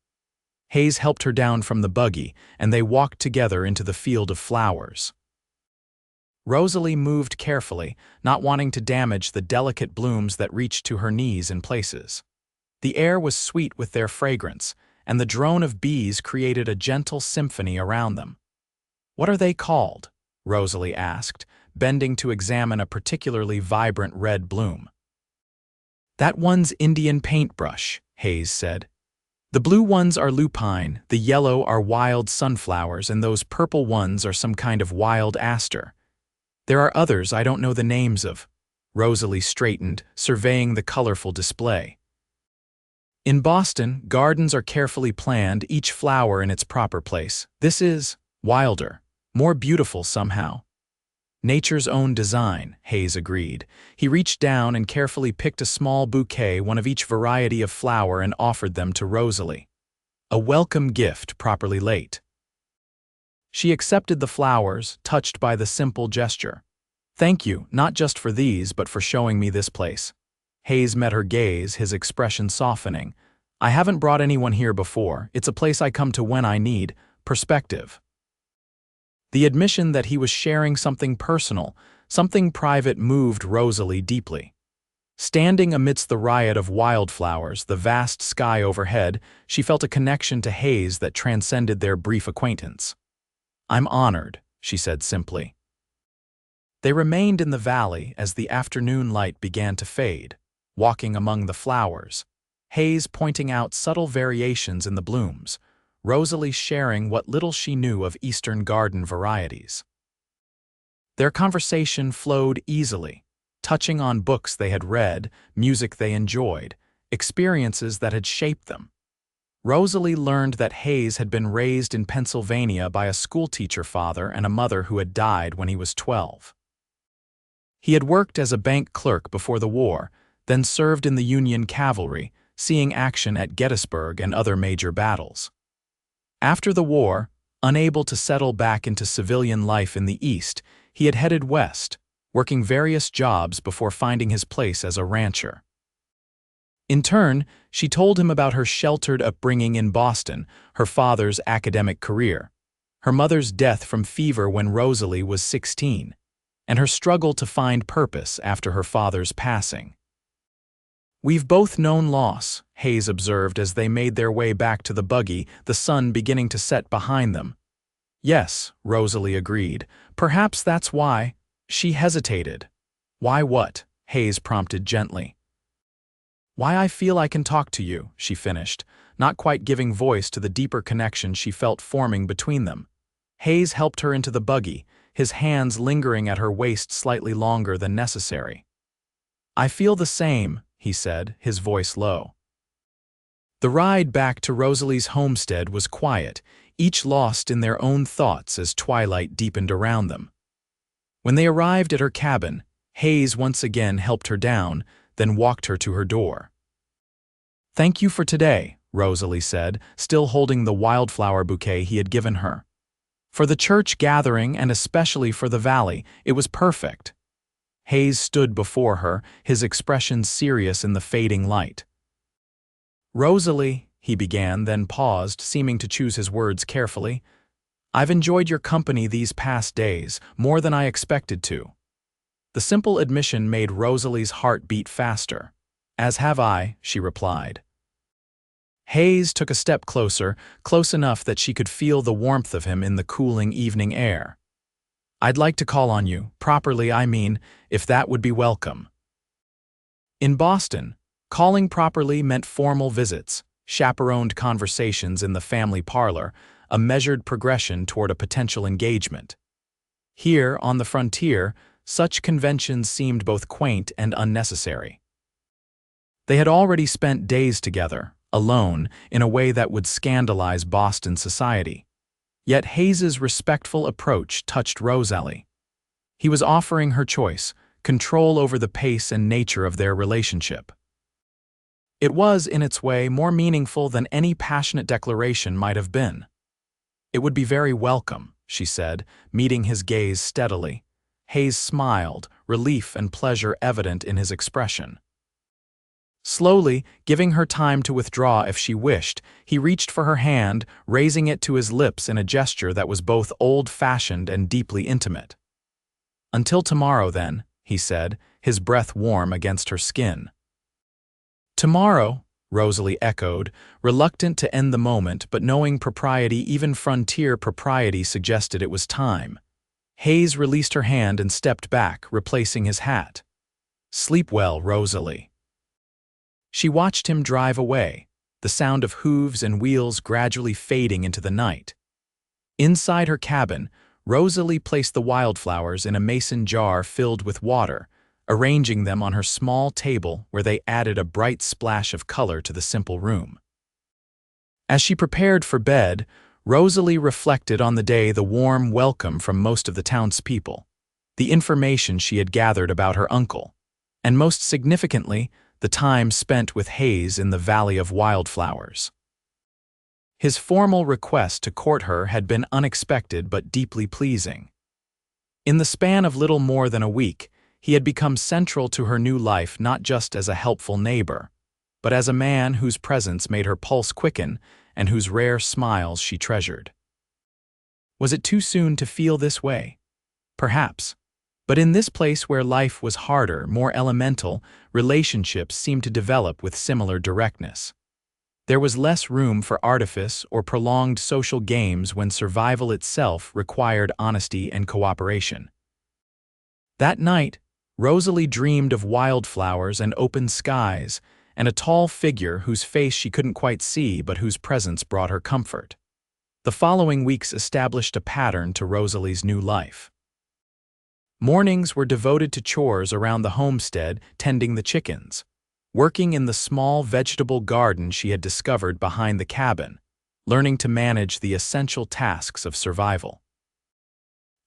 Hayes helped her down from the buggy, and they walked together into the field of flowers. Rosalie moved carefully, not wanting to damage the delicate blooms that reached to her knees in places. The air was sweet with their fragrance, and the drone of bees created a gentle symphony around them. "What are they called?" Rosalie asked, bending to examine a particularly vibrant red bloom. "That one's Indian paintbrush," Hayes said. "The blue ones are lupine, the yellow are wild sunflowers, and those purple ones are some kind of wild aster. There are others I don't know the names of." Rosalie straightened, surveying the colorful display. In Boston, gardens are carefully planned, each flower in its proper place. This is wilder, more beautiful somehow. Nature's own design, Hayes agreed. He reached down and carefully picked a small bouquet, one of each variety of flower, and offered them to Rosalie. A welcome gift, properly late. She accepted the flowers, touched by the simple gesture. Thank you, not just for these, but for showing me this place. Hayes met her gaze, his expression softening. I haven't brought anyone here before. It's a place I come to when I need perspective. The admission that he was sharing something personal, something private, moved Rosalie deeply. Standing amidst the riot of wildflowers, the vast sky overhead, she felt a connection to Hayes that transcended their brief acquaintance. I'm honored, she said simply. They remained in the valley as the afternoon light began to fade, walking among the flowers, Hayes pointing out subtle variations in the blooms, Rosalie sharing what little she knew of Eastern garden varieties. Their conversation flowed easily, touching on books they had read, music they enjoyed, experiences that had shaped them. Rosalie learned that Hayes had been raised in Pennsylvania by a schoolteacher father and a mother who had died when he was 12. He had worked as a bank clerk before the war, then served in the Union cavalry, seeing action at Gettysburg and other major battles. After the war, unable to settle back into civilian life in the East, he had headed west, working various jobs before finding his place as a rancher. In turn, she told him about her sheltered upbringing in Boston, her father's academic career, her mother's death from fever when Rosalie was 16, and her struggle to find purpose after her father's passing. We've both known loss, Hayes observed as they made their way back to the buggy, the sun beginning to set behind them. Yes, Rosalie agreed. Perhaps that's why. She hesitated. Why what? Hayes prompted gently. Why I feel I can talk to you, she finished, not quite giving voice to the deeper connection she felt forming between them. Hayes helped her into the buggy, his hands lingering at her waist slightly longer than necessary. I feel the same, he said, his voice low. The ride back to Rosalie's homestead was quiet, each lost in their own thoughts as twilight deepened around them. When they arrived at her cabin, Hayes once again helped her down, then walked her to her door. Thank you for today, Rosalie said, still holding the wildflower bouquet he had given her. For the church gathering and especially for the valley, it was perfect. Hayes stood before her, his expression serious in the fading light. Rosalie, he began, then paused, seeming to choose his words carefully. I've enjoyed your company these past days, more than I expected to. The simple admission made Rosalie's heart beat faster. As have I, she replied. Hayes took a step closer, close enough that she could feel the warmth of him in the cooling evening air. I'd like to call on you, properly I mean, if that would be welcome. In Boston, calling properly meant formal visits, chaperoned conversations in the family parlor, a measured progression toward a potential engagement. Here, on the frontier, such conventions seemed both quaint and unnecessary. They had already spent days together, alone, in a way that would scandalize Boston society. Yet Hayes's respectful approach touched Rosalie. He was offering her choice, control over the pace and nature of their relationship. It was, in its way, more meaningful than any passionate declaration might have been. It would be very welcome, she said, meeting his gaze steadily. Hayes smiled, relief and pleasure evident in his expression. Slowly, giving her time to withdraw if she wished, he reached for her hand, raising it to his lips in a gesture that was both old-fashioned and deeply intimate. Until tomorrow, then, he said, his breath warm against her skin. Tomorrow, Rosalie echoed, reluctant to end the moment but knowing propriety, even frontier propriety, suggested it was time. Hayes released her hand and stepped back, replacing his hat. Sleep well, Rosalie. She watched him drive away, the sound of hooves and wheels gradually fading into the night. Inside her cabin, Rosalie placed the wildflowers in a mason jar filled with water, arranging them on her small table where they added a bright splash of color to the simple room. As she prepared for bed, Rosalie reflected on the warm welcome from most of the townspeople, the information she had gathered about her uncle, and most significantly, the time spent with Hayes in the Valley of Wildflowers. His formal request to court her had been unexpected but deeply pleasing. In the span of little more than a week, he had become central to her new life not just as a helpful neighbor, but as a man whose presence made her pulse quicken and whose rare smiles she treasured. Was it too soon to feel this way? Perhaps. But in this place where life was harder, more elemental, relationships seemed to develop with similar directness. There was less room for artifice or prolonged social games when survival itself required honesty and cooperation. That night, Rosalie dreamed of wildflowers and open skies, and a tall figure whose face she couldn't quite see but whose presence brought her comfort. The following weeks established a pattern to Rosalie's new life. Mornings were devoted to chores around the homestead, tending the chickens, working in the small vegetable garden she had discovered behind the cabin, learning to manage the essential tasks of survival.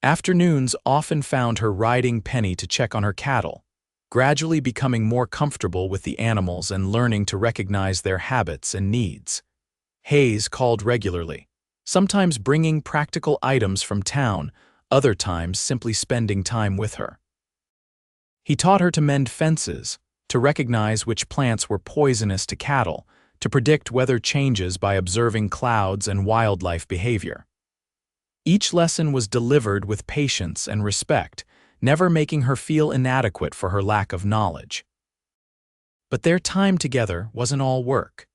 Afternoons often found her riding Penny to check on her cattle, gradually becoming more comfortable with the animals and learning to recognize their habits and needs. Hayes called regularly, sometimes bringing practical items from town, other times simply spending time with her. He taught her to mend fences, to recognize which plants were poisonous to cattle, to predict weather changes by observing clouds and wildlife behavior. Each lesson was delivered with patience and respect, never making her feel inadequate for her lack of knowledge. But their time together wasn't all work.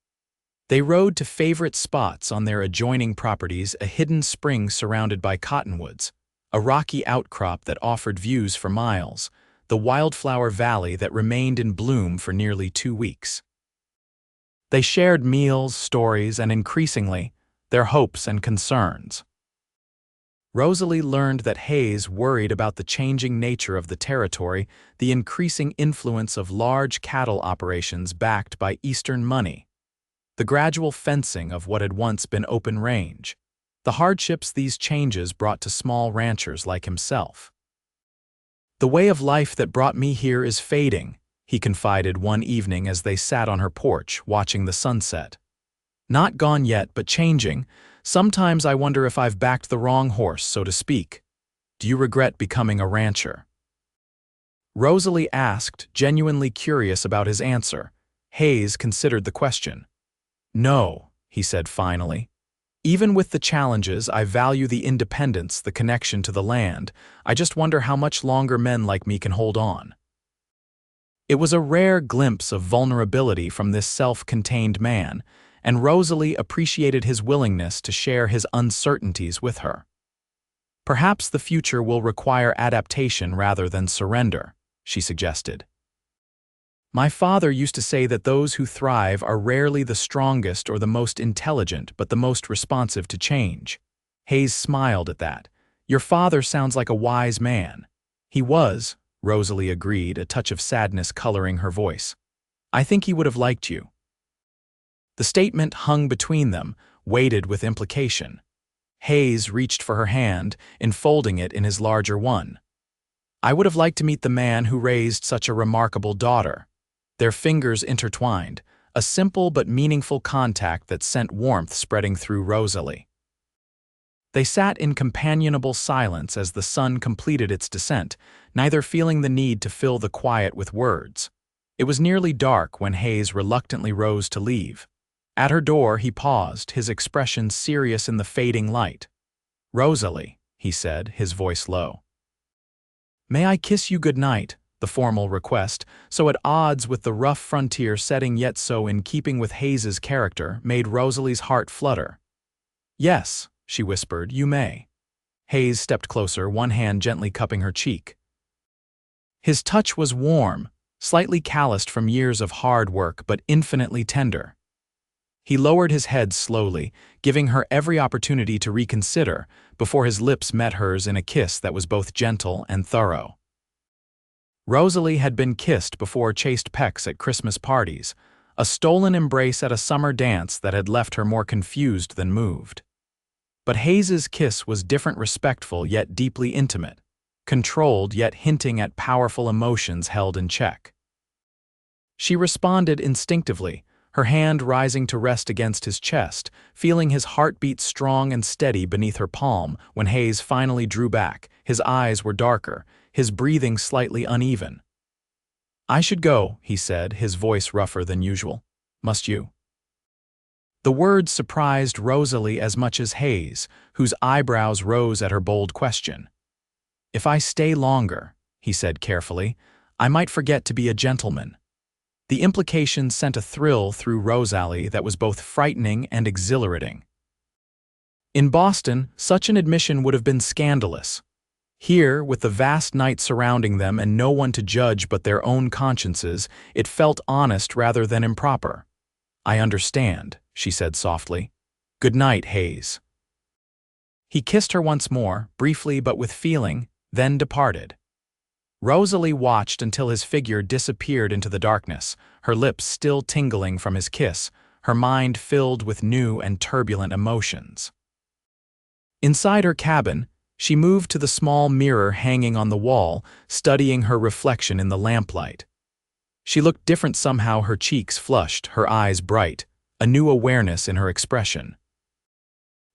They rode to favorite spots on their adjoining properties, a hidden spring surrounded by cottonwoods, a rocky outcrop that offered views for miles, the wildflower valley that remained in bloom for nearly 2 weeks. They shared meals, stories, and increasingly, their hopes and concerns. Rosalie learned that Hayes worried about the changing nature of the territory, the increasing influence of large cattle operations backed by Eastern money, the gradual fencing of what had once been open range, the hardships these changes brought to small ranchers like himself. "The way of life that brought me here is fading," he confided one evening as they sat on her porch watching the sunset. "Not gone yet, but changing. Sometimes I wonder if I've backed the wrong horse, so to speak. Do you regret becoming a rancher?" Rosalie asked, genuinely curious about his answer. Hayes considered the question. "No," he said finally. "Even with the challenges, I value the independence, the connection to the land. I just wonder how much longer men like me can hold on." It was a rare glimpse of vulnerability from this self-contained man, and Rosalie appreciated his willingness to share his uncertainties with her. "Perhaps the future will require adaptation rather than surrender," she suggested. "My father used to say that those who thrive are rarely the strongest or the most intelligent, but the most responsive to change." Hayes smiled at that. "Your father sounds like a wise man." "He was," Rosalie agreed, a touch of sadness coloring her voice. "I think he would have liked you." The statement hung between them, weighted with implication. Hayes reached for her hand, enfolding it in his larger one. "I would have liked to meet the man who raised such a remarkable daughter." Their fingers intertwined, a simple but meaningful contact that sent warmth spreading through Rosalie. They sat in companionable silence as the sun completed its descent, neither feeling the need to fill the quiet with words. It was nearly dark when Hayes reluctantly rose to leave. At her door he paused, his expression serious in the fading light. "Rosalie," he said, his voice low. "May I kiss you good night?" The formal request, so at odds with the rough frontier setting yet so in keeping with Hayes's character, made Rosalie's heart flutter. "Yes," she whispered, "you may." Hayes stepped closer, one hand gently cupping her cheek. His touch was warm, slightly calloused from years of hard work, but infinitely tender. He lowered his head slowly, giving her every opportunity to reconsider, before his lips met hers in a kiss that was both gentle and thorough. Rosalie had been kissed before chaste pecks at Christmas parties, a stolen embrace at a summer dance that had left her more confused than moved. But Hayes's kiss was different, respectful yet deeply intimate, controlled yet hinting at powerful emotions held in check. She responded instinctively, her hand rising to rest against his chest, feeling his heartbeat strong and steady beneath her palm. When Hayes finally drew back, his eyes were darker, his breathing slightly uneven. "I should go," he said, his voice rougher than usual. "Must you?" The words surprised Rosalie as much as Hayes, whose eyebrows rose at her bold question. "If I stay longer," he said carefully, "I might forget to be a gentleman." The implication sent a thrill through Rosalie that was both frightening and exhilarating. In Boston, such an admission would have been scandalous. Here, with the vast night surrounding them and no one to judge but their own consciences, it felt honest rather than improper. "I understand," she said softly. "Good night, Hayes." He kissed her once more, briefly but with feeling, then departed. Rosalie watched until his figure disappeared into the darkness, her lips still tingling from his kiss, her mind filled with new and turbulent emotions. Inside her cabin, she moved to the small mirror hanging on the wall, studying her reflection in the lamplight. She looked different somehow, her cheeks flushed, her eyes bright, a new awareness in her expression.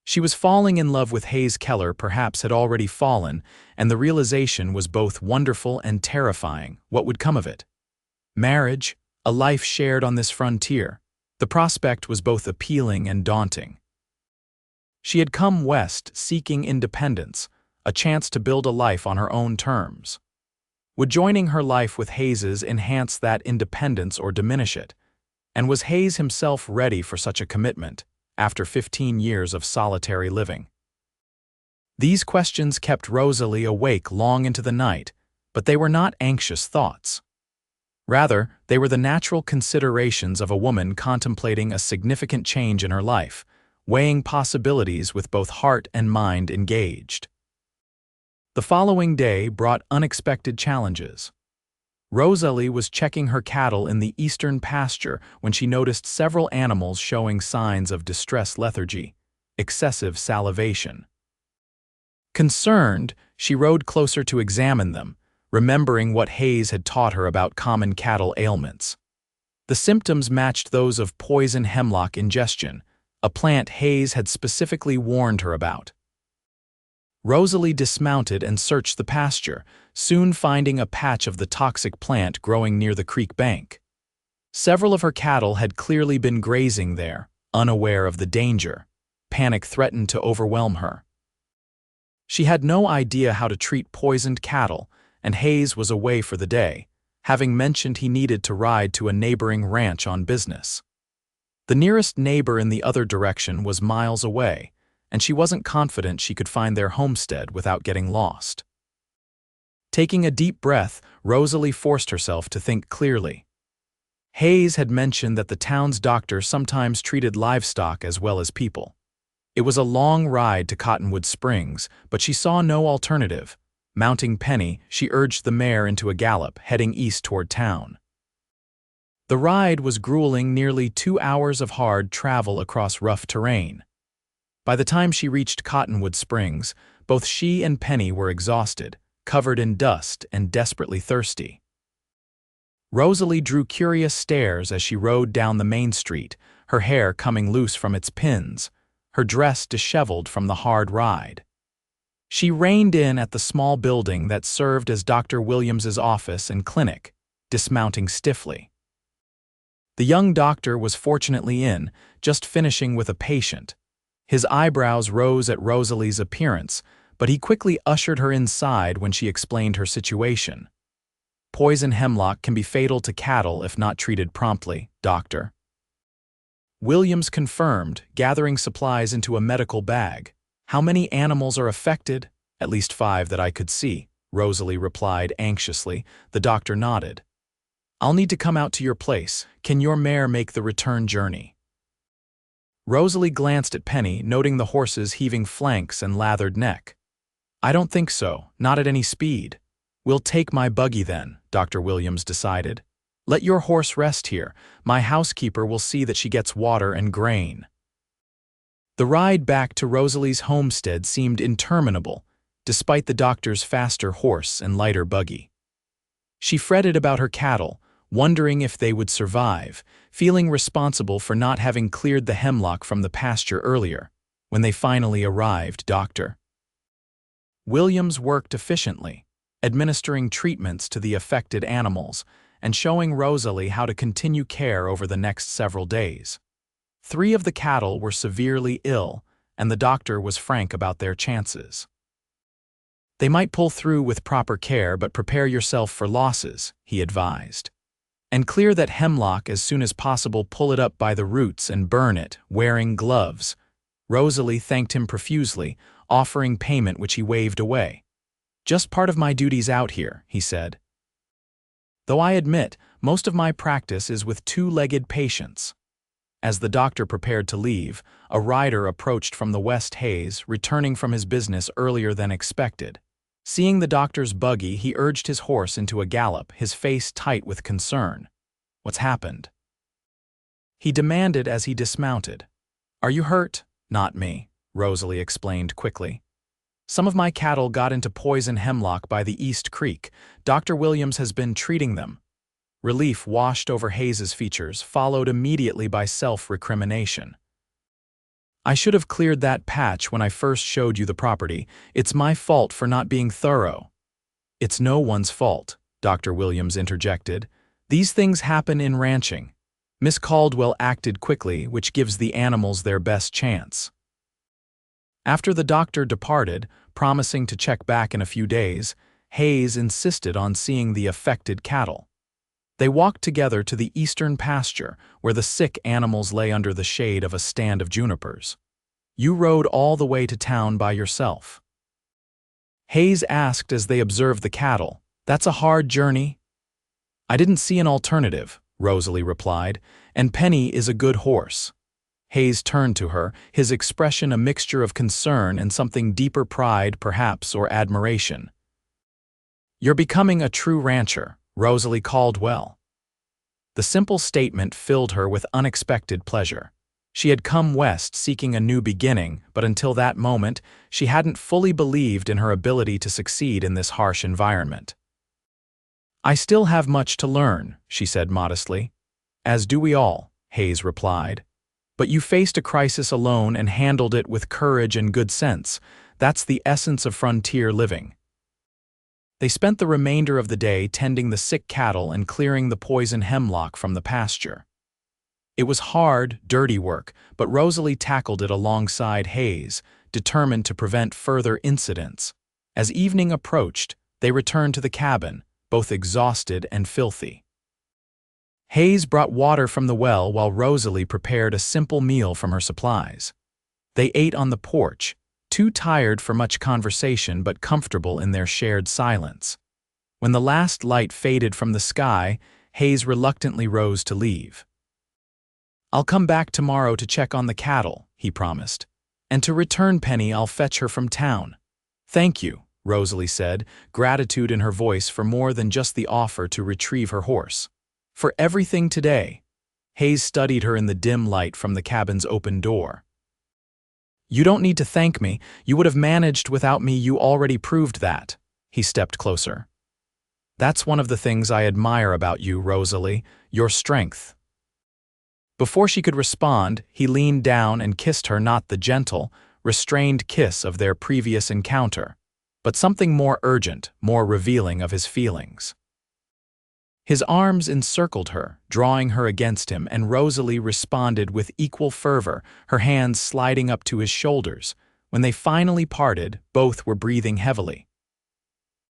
She was falling in love with Hayes. Keller perhaps had already fallen, and the realization was both wonderful and terrifying. What would come of it? Marriage, a life shared on this frontier. The prospect was both appealing and daunting. She had come west seeking independence, a chance to build a life on her own terms. Would joining her life with Hayes's enhance that independence or diminish it? And was Hayes himself ready for such a commitment, after 15 years of solitary living? These questions kept Rosalie awake long into the night, but they were not anxious thoughts. Rather, they were the natural considerations of a woman contemplating a significant change in her life, weighing possibilities with both heart and mind engaged. The following day brought unexpected challenges. Rosalie was checking her cattle in the eastern pasture when she noticed several animals showing signs of distress, lethargy, excessive salivation. Concerned, she rode closer to examine them, remembering what Hayes had taught her about common cattle ailments. The symptoms matched those of poison hemlock ingestion, a plant Hayes had specifically warned her about. Rosalie dismounted and searched the pasture, soon finding a patch of the toxic plant growing near the creek bank. Several of her cattle had clearly been grazing there, unaware of the danger. Panic threatened to overwhelm her. She had no idea how to treat poisoned cattle, and Hayes was away for the day, having mentioned he needed to ride to a neighboring ranch on business. The nearest neighbor in the other direction was miles away, and she wasn't confident she could find their homestead without getting lost. Taking a deep breath, Rosalie forced herself to think clearly. Hayes had mentioned that the town's doctor sometimes treated livestock as well as people. It was a long ride to Cottonwood Springs, but she saw no alternative. Mounting Penny, she urged the mare into a gallop, heading east toward town. The ride was grueling, nearly 2 hours of hard travel across rough terrain. By the time she reached Cottonwood Springs, both she and Penny were exhausted, covered in dust, and desperately thirsty. Rosalie drew curious stares as she rode down the main street, her hair coming loose from its pins, her dress disheveled from the hard ride. She reined in at the small building that served as Dr. Williams's office and clinic, dismounting stiffly. The young doctor was fortunately in, just finishing with a patient. His eyebrows rose at Rosalie's appearance, but he quickly ushered her inside when she explained her situation. "Poison hemlock can be fatal to cattle if not treated promptly, doctor." Williams confirmed, gathering supplies into a medical bag. "How many animals are affected?" "At least 5 that I could see," Rosalie replied anxiously. The doctor nodded. "I'll need to come out to your place. Can your mare make the return journey?" Rosalie glanced at Penny, noting the horse's heaving flanks and lathered neck. "I don't think so, not at any speed." We'll take my buggy then, Dr. Williams decided. Let your horse rest here. My housekeeper will see that she gets water and grain. The ride back to Rosalie's homestead seemed interminable, despite the doctor's faster horse and lighter buggy. She fretted about her cattle, wondering if they would survive, feeling responsible for not having cleared the hemlock from the pasture earlier. When they finally arrived, Dr. Williams worked efficiently, administering treatments to the affected animals and showing Rosalie how to continue care over the next several days. 3 of the cattle were severely ill, and the doctor was frank about their chances. They might pull through with proper care, but prepare yourself for losses, he advised. And clear that hemlock as soon as possible, pull it up by the roots and burn it, wearing gloves. Rosalie thanked him profusely, offering payment which he waved away. Just part of my duties out here, he said. Though I admit, most of my practice is with 2-legged patients. As the doctor prepared to leave, a rider approached from the West Hayes, returning from his business earlier than expected. Seeing the doctor's buggy, he urged his horse into a gallop, his face tight with concern. What's happened? He demanded as he dismounted. Are you hurt? Not me, Rosalie explained quickly. Some of my cattle got into poison hemlock by the East Creek. Dr. Williams has been treating them. Relief washed over Hayes's features, followed immediately by self-recrimination. I should have cleared that patch when I first showed you the property. It's my fault for not being thorough. It's no one's fault, Dr. Williams interjected. These things happen in ranching. Miss Caldwell acted quickly, which gives the animals their best chance. After the doctor departed, promising to check back in a few days, Hayes insisted on seeing the affected cattle. They walked together to the eastern pasture, where the sick animals lay under the shade of a stand of junipers. You rode all the way to town by yourself? Hayes asked as they observed the cattle. That's a hard journey. I didn't see an alternative, Rosalie replied, and Penny is a good horse. Hayes turned to her, his expression a mixture of concern and something deeper, pride perhaps, or admiration. You're becoming a true rancher, Rosalie Caldwell. The simple statement filled her with unexpected pleasure. She had come west seeking a new beginning, but until that moment, she hadn't fully believed in her ability to succeed in this harsh environment. I still have much to learn, she said modestly. As do we all, Hayes replied. But you faced a crisis alone and handled it with courage and good sense. That's the essence of frontier living. They spent the remainder of the day tending the sick cattle and clearing the poison hemlock from the pasture. It was hard, dirty work, but Rosalie tackled it alongside Hayes, determined to prevent further incidents. As evening approached, they returned to the cabin, both exhausted and filthy. Hayes brought water from the well while Rosalie prepared a simple meal from her supplies. They ate on the porch, too tired for much conversation but comfortable in their shared silence. When the last light faded from the sky, Hayes reluctantly rose to leave. I'll come back tomorrow to check on the cattle, he promised. And to return Penny, I'll fetch her from town. Thank you, Rosalie said, gratitude in her voice for more than just the offer to retrieve her horse. For everything today. Hayes studied her in the dim light from the cabin's open door. You don't need to thank me. You would have managed without me. You already proved that. He stepped closer. That's one of the things I admire about you, Rosalie, your strength. Before she could respond, he leaned down and kissed her, not the gentle, restrained kiss of their previous encounter, but something more urgent, more revealing of his feelings. His arms encircled her, drawing her against him, and Rosalie responded with equal fervor, her hands sliding up to his shoulders. When they finally parted, both were breathing heavily.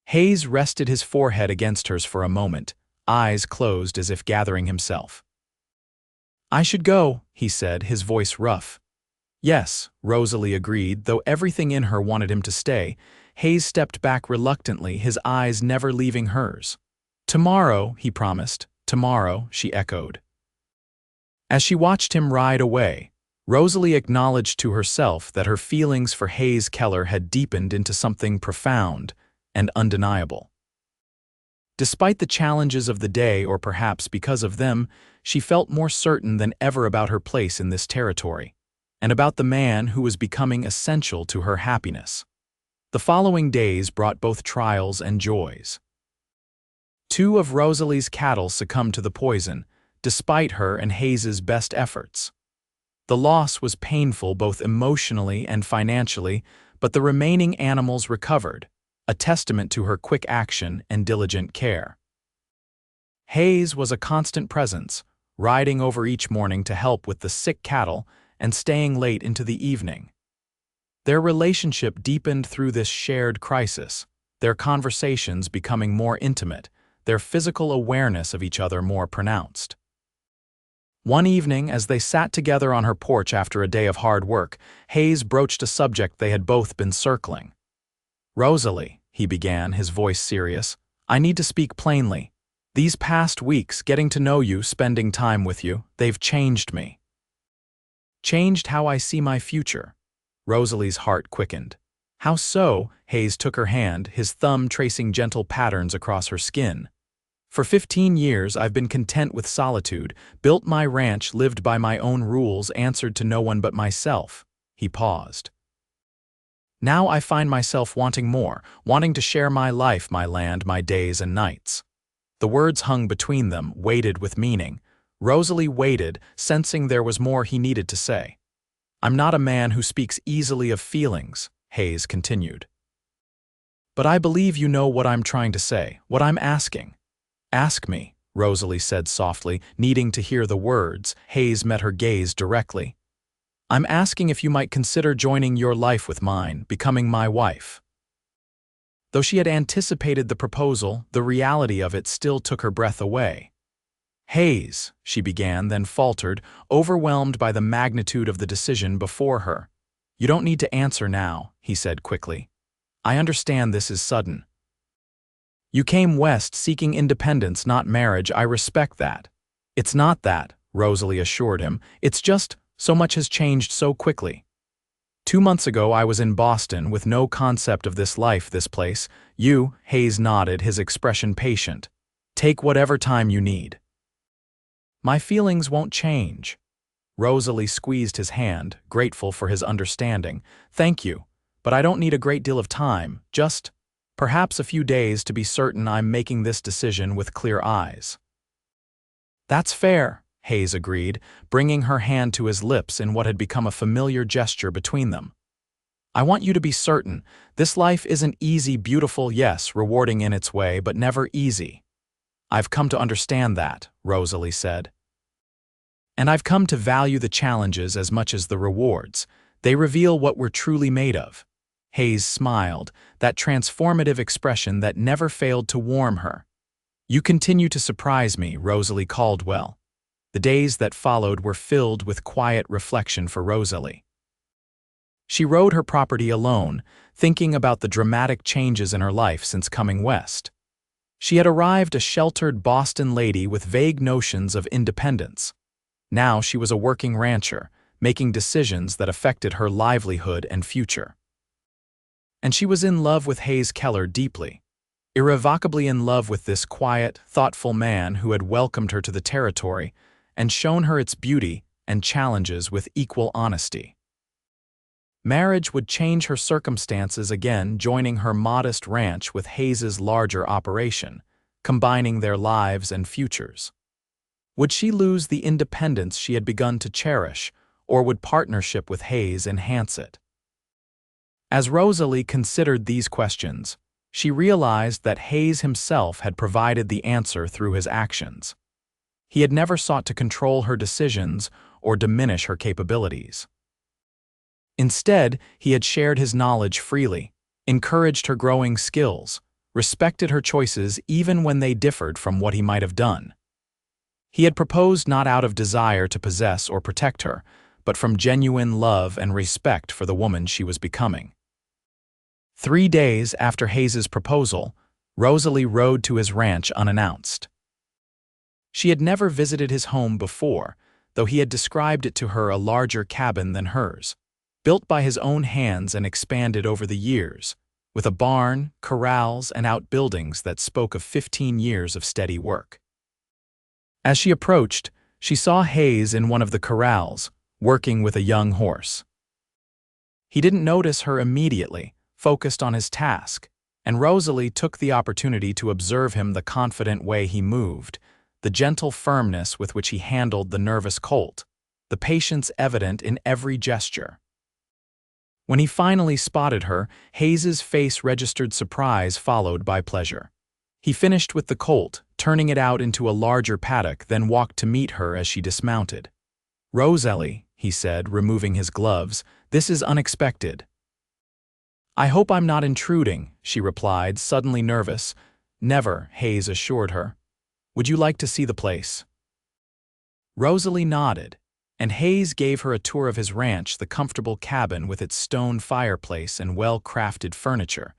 Hayes rested his forehead against hers for a moment, eyes closed as if gathering himself. I should go, he said, his voice rough. Yes, Rosalie agreed, though everything in her wanted him to stay. Hayes stepped back reluctantly, his eyes never leaving hers. Tomorrow, he promised. Tomorrow, she echoed. As she watched him ride away, Rosalie acknowledged to herself that her feelings for Hayes Keller had deepened into something profound and undeniable. Despite the challenges of the day, or perhaps because of them, she felt more certain than ever about her place in this territory, and about the man who was becoming essential to her happiness. The following days brought both trials and joys. 2 of Rosalie's cattle succumbed to the poison, despite her and Hayes's best efforts. The loss was painful both emotionally and financially, but the remaining animals recovered, a testament to her quick action and diligent care. Hayes was a constant presence, riding over each morning to help with the sick cattle and staying late into the evening. Their relationship deepened through this shared crisis, their conversations becoming more intimate, their physical awareness of each other more pronounced. One evening, as they sat together on her porch after a day of hard work, Hayes broached a subject they had both been circling. "Rosalie," he began, his voice serious, "I need to speak plainly. These past weeks, getting to know you, spending time with you, they've changed me. Changed how I see my future." Rosalie's heart quickened. "How so?" Hayes took her hand, his thumb tracing gentle patterns across her skin. "For 15 years, I've been content with solitude, built my ranch, lived by my own rules, answered to no one but myself." He paused. "Now I find myself wanting more, wanting to share my life, my land, my days and nights." The words hung between them, weighted with meaning. Rosalie waited, sensing there was more he needed to say. "I'm not a man who speaks easily of feelings," Hayes continued. "But I believe you know what I'm trying to say, what I'm asking." "Ask me," Rosalie said softly, needing to hear the words. Hayes met her gaze directly. "I'm asking if you might consider joining your life with mine, becoming my wife." Though she had anticipated the proposal, the reality of it still took her breath away. "Hayes," she began, then faltered, overwhelmed by the magnitude of the decision before her. "You don't need to answer now," he said quickly. "I understand this is sudden. You came west seeking independence, not marriage. I respect that." "It's not that," Rosalie assured him. "It's just, so much has changed so quickly. 2 months ago I was in Boston with no concept of this life, this place. You," Hayes nodded, his expression patient. "Take whatever time you need." "My feelings won't change." Rosalie squeezed his hand, grateful for his understanding. "Thank you, but I don't need a great deal of time, just perhaps a few days to be certain I'm making this decision with clear eyes." "That's fair," Hayes agreed, bringing her hand to his lips in what had become a familiar gesture between them. "I want you to be certain. This life isn't easy, beautiful, yes, rewarding in its way, but never easy." "I've come to understand that," Rosalie said. "And I've come to value the challenges as much as the rewards. They reveal what we're truly made of." Hayes smiled, that transformative expression that never failed to warm her. "You continue to surprise me, Rosalie Caldwell." The days that followed were filled with quiet reflection for Rosalie. She rode her property alone, thinking about the dramatic changes in her life since coming west. She had arrived a sheltered Boston lady with vague notions of independence. Now she was a working rancher, making decisions that affected her livelihood and future. And she was in love with Hayes Keller deeply, irrevocably in love with this quiet, thoughtful man who had welcomed her to the territory and shown her its beauty and challenges with equal honesty. Marriage would change her circumstances again, joining her modest ranch with Hayes's larger operation, combining their lives and futures. Would she lose the independence she had begun to cherish, or would partnership with Hayes enhance it? As Rosalie considered these questions, she realized that Hayes himself had provided the answer through his actions. He had never sought to control her decisions or diminish her capabilities. Instead, he had shared his knowledge freely, encouraged her growing skills, respected her choices even when they differed from what he might have done. He had proposed not out of desire to possess or protect her, but from genuine love and respect for the woman she was becoming. 3 days after Hayes's proposal, Rosalie rode to his ranch unannounced. She had never visited his home before, though he had described it to her a larger cabin than hers, built by his own hands and expanded over the years, with a barn, corrals, and outbuildings that spoke of 15 years of steady work. As she approached, she saw Hayes in one of the corrals, working with a young horse. He didn't notice her immediately, focused on his task, and Rosalie took the opportunity to observe him the confident way he moved, the gentle firmness with which he handled the nervous colt, the patience evident in every gesture. When he finally spotted her, Hayes's face registered surprise followed by pleasure. He finished with the colt, turning it out into a larger paddock, then walked to meet her as she dismounted. "Rosalie," he said, removing his gloves, "this is unexpected." "I hope I'm not intruding," she replied, suddenly nervous. "Never," Hayes assured her. "Would you like to see the place?" Rosalie nodded, and Hayes gave her a tour of his ranch, the comfortable cabin with its stone fireplace and well-crafted furniture,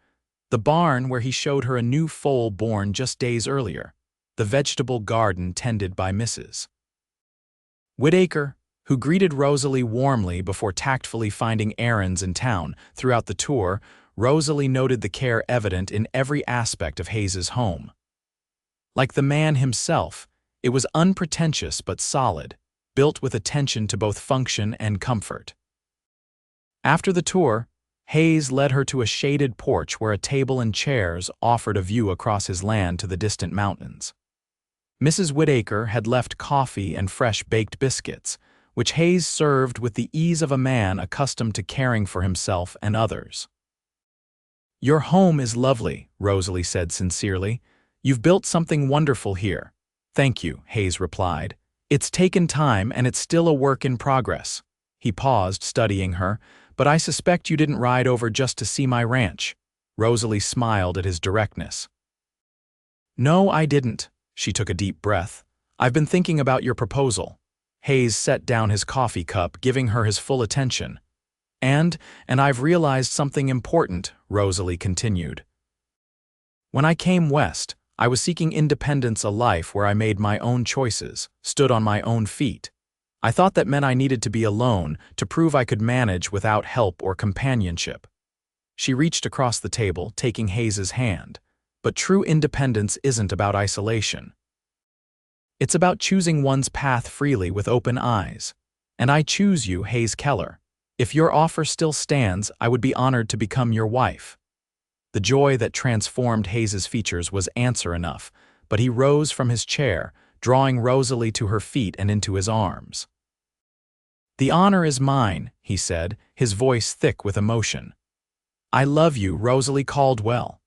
the barn where he showed her a new foal born just days earlier, the vegetable garden tended by Mrs. Whitaker, who greeted Rosalie warmly before tactfully finding errands in town. Throughout the tour, Rosalie noted the care evident in every aspect of Hayes's home. Like the man himself, it was unpretentious but solid, built with attention to both function and comfort. After the tour, Hayes led her to a shaded porch where a table and chairs offered a view across his land to the distant mountains. Mrs. Whitaker had left coffee and fresh baked biscuits, which Hayes served with the ease of a man accustomed to caring for himself and others. "Your home is lovely," Rosalie said sincerely. "You've built something wonderful here." "Thank you," Hayes replied. "It's taken time and it's still a work in progress." He paused, studying her. "But I suspect you didn't ride over just to see my ranch." Rosalie smiled at his directness. "No, I didn't." She took a deep breath. "I've been thinking about your proposal." Hayes set down his coffee cup, giving her his full attention. And I've realized something important," Rosalie continued. "When I came west, I was seeking independence, a life where I made my own choices, stood on my own feet. I thought that meant I needed to be alone, to prove I could manage without help or companionship." She reached across the table, taking Hayes's hand. "But true independence isn't about isolation. It's about choosing one's path freely with open eyes. And I choose you, Hayes Keller. If your offer still stands, I would be honored to become your wife." The joy that transformed Hayes's features was answer enough, but he rose from his chair, drawing Rosalie to her feet and into his arms. "The honor is mine," he said, his voice thick with emotion. "I love you, Rosalie Caldwell."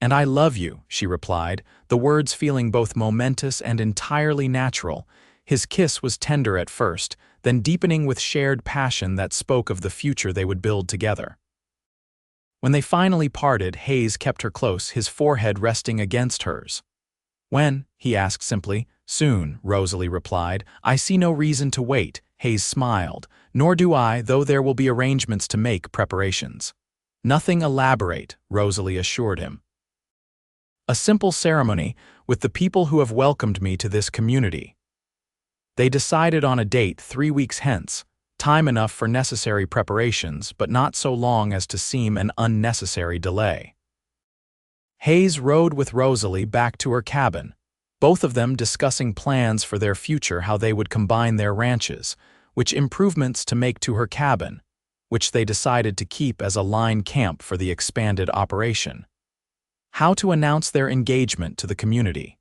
"And I love you," she replied, the words feeling both momentous and entirely natural. His kiss was tender at first, then deepening with shared passion that spoke of the future they would build together. When they finally parted, Hayes kept her close, his forehead resting against hers. "When?" he asked simply. "Soon," Rosalie replied. "I see no reason to wait," Hayes smiled. "Nor do I, though there will be arrangements to make, preparations." "Nothing elaborate," Rosalie assured him. "A simple ceremony with the people who have welcomed me to this community." They decided on a date 3 weeks hence, time enough for necessary preparations, but not so long as to seem an unnecessary delay. Hayes rode with Rosalie back to her cabin, both of them discussing plans for their future, how they would combine their ranches, which improvements to make to her cabin, which they decided to keep as a line camp for the expanded operation, how to announce their engagement to the community.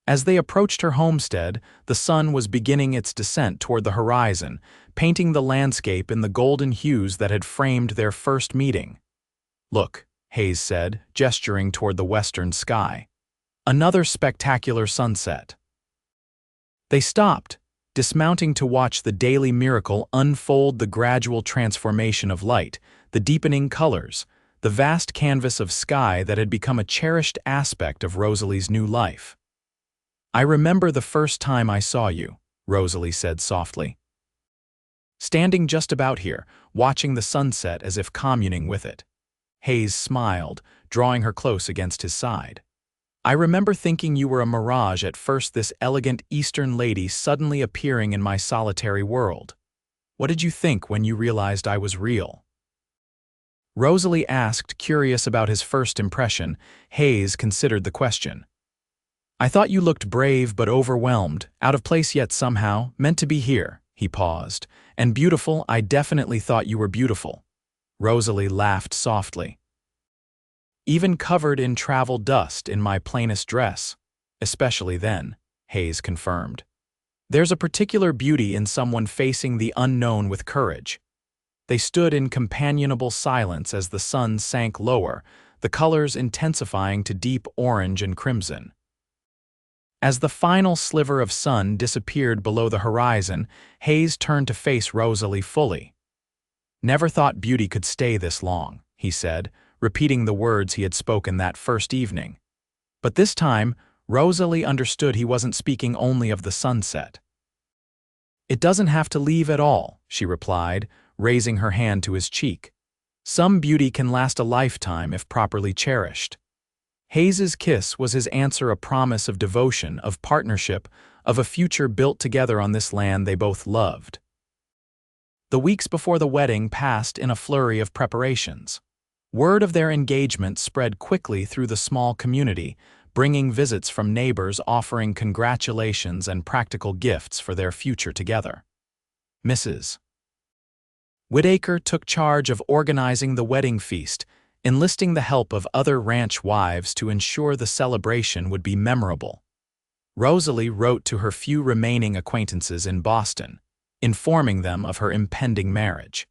As they approached her homestead, the sun was beginning its descent toward the horizon, painting the landscape in the golden hues that had framed their first meeting. "Look," Hayes said, gesturing toward the western sky. "Another spectacular sunset." They stopped, dismounting to watch the daily miracle unfold, the gradual transformation of light, the deepening colors, the vast canvas of sky that had become a cherished aspect of Rosalie's new life. "I remember the first time I saw you," Rosalie said softly. "Standing just about here, watching the sunset as if communing with it." Hayes smiled, drawing her close against his side. "I remember thinking you were a mirage at first, this elegant Eastern lady suddenly appearing in my solitary world. What did you think when you realized I was real?" Rosalie asked, curious about his first impression. Hayes considered the question. I thought you looked brave but overwhelmed, out of place yet somehow, meant to be here. He paused. And beautiful, I definitely thought you were beautiful. Rosalie laughed softly. Even covered in travel dust in my plainest dress. Especially then, Hayes confirmed. There's a particular beauty in someone facing the unknown with courage. They stood in companionable silence as the sun sank lower, the colors intensifying to deep orange and crimson. As the final sliver of sun disappeared below the horizon, Hayes turned to face Rosalie fully. Never thought beauty could stay this long, he said, repeating the words he had spoken that first evening. But this time, Rosalie understood he wasn't speaking only of the sunset. It doesn't have to leave at all, she replied, raising her hand to his cheek. Some beauty can last a lifetime if properly cherished. Hayes's kiss was his answer, a promise of devotion, of partnership, of a future built together on this land they both loved. The weeks before the wedding passed in a flurry of preparations. Word of their engagement spread quickly through the small community, bringing visits from neighbors offering congratulations and practical gifts for their future together. Mrs. Whitaker took charge of organizing the wedding feast, enlisting the help of other ranch wives to ensure the celebration would be memorable. Rosalie wrote to her few remaining acquaintances in Boston, informing them of her impending marriage.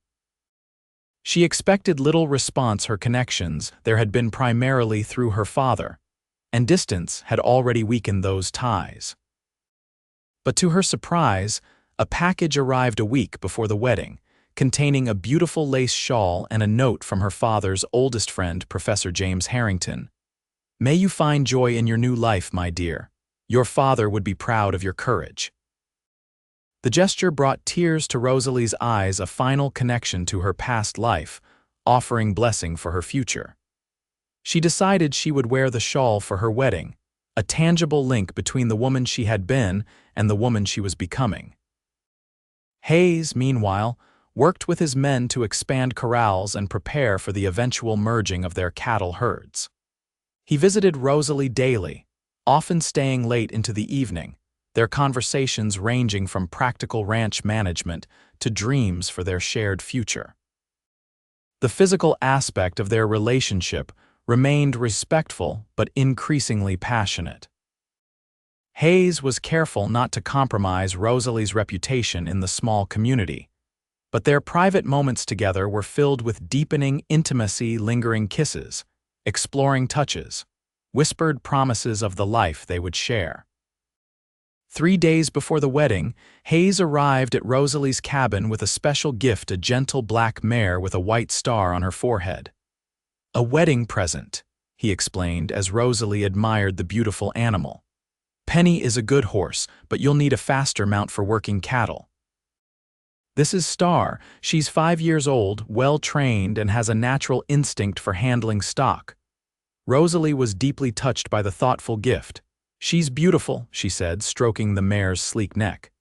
She expected little response. Her connections there had been primarily through her father, and distance had already weakened those ties. But to her surprise, a package arrived a week before the wedding, containing a beautiful lace shawl and a note from her father's oldest friend, Professor James Harrington. May you find joy in your new life, my dear. Your father would be proud of your courage. The gesture brought tears to Rosalie's eyes, a final connection to her past life, offering blessing for her future. She decided she would wear the shawl for her wedding, a tangible link between the woman she had been and the woman she was becoming. Hayes, meanwhile, worked with his men to expand corrals and prepare for the eventual merging of their cattle herds. He visited Rosalie daily, often staying late into the evening, their conversations ranging from practical ranch management to dreams for their shared future. The physical aspect of their relationship remained respectful but increasingly passionate. Hayes was careful not to compromise Rosalie's reputation in the small community, but their private moments together were filled with deepening intimacy, lingering kisses, exploring touches, whispered promises of the life they would share. 3 days before the wedding, Hayes arrived at Rosalie's cabin with a special gift, a gentle black mare with a white star on her forehead. A wedding present, he explained as Rosalie admired the beautiful animal. Penny is a good horse, but you'll need a faster mount for working cattle. This is Star. She's 5 years old, well-trained, and has a natural instinct for handling stock. Rosalie was deeply touched by the thoughtful gift. She's beautiful, she said, stroking the mare's sleek neck.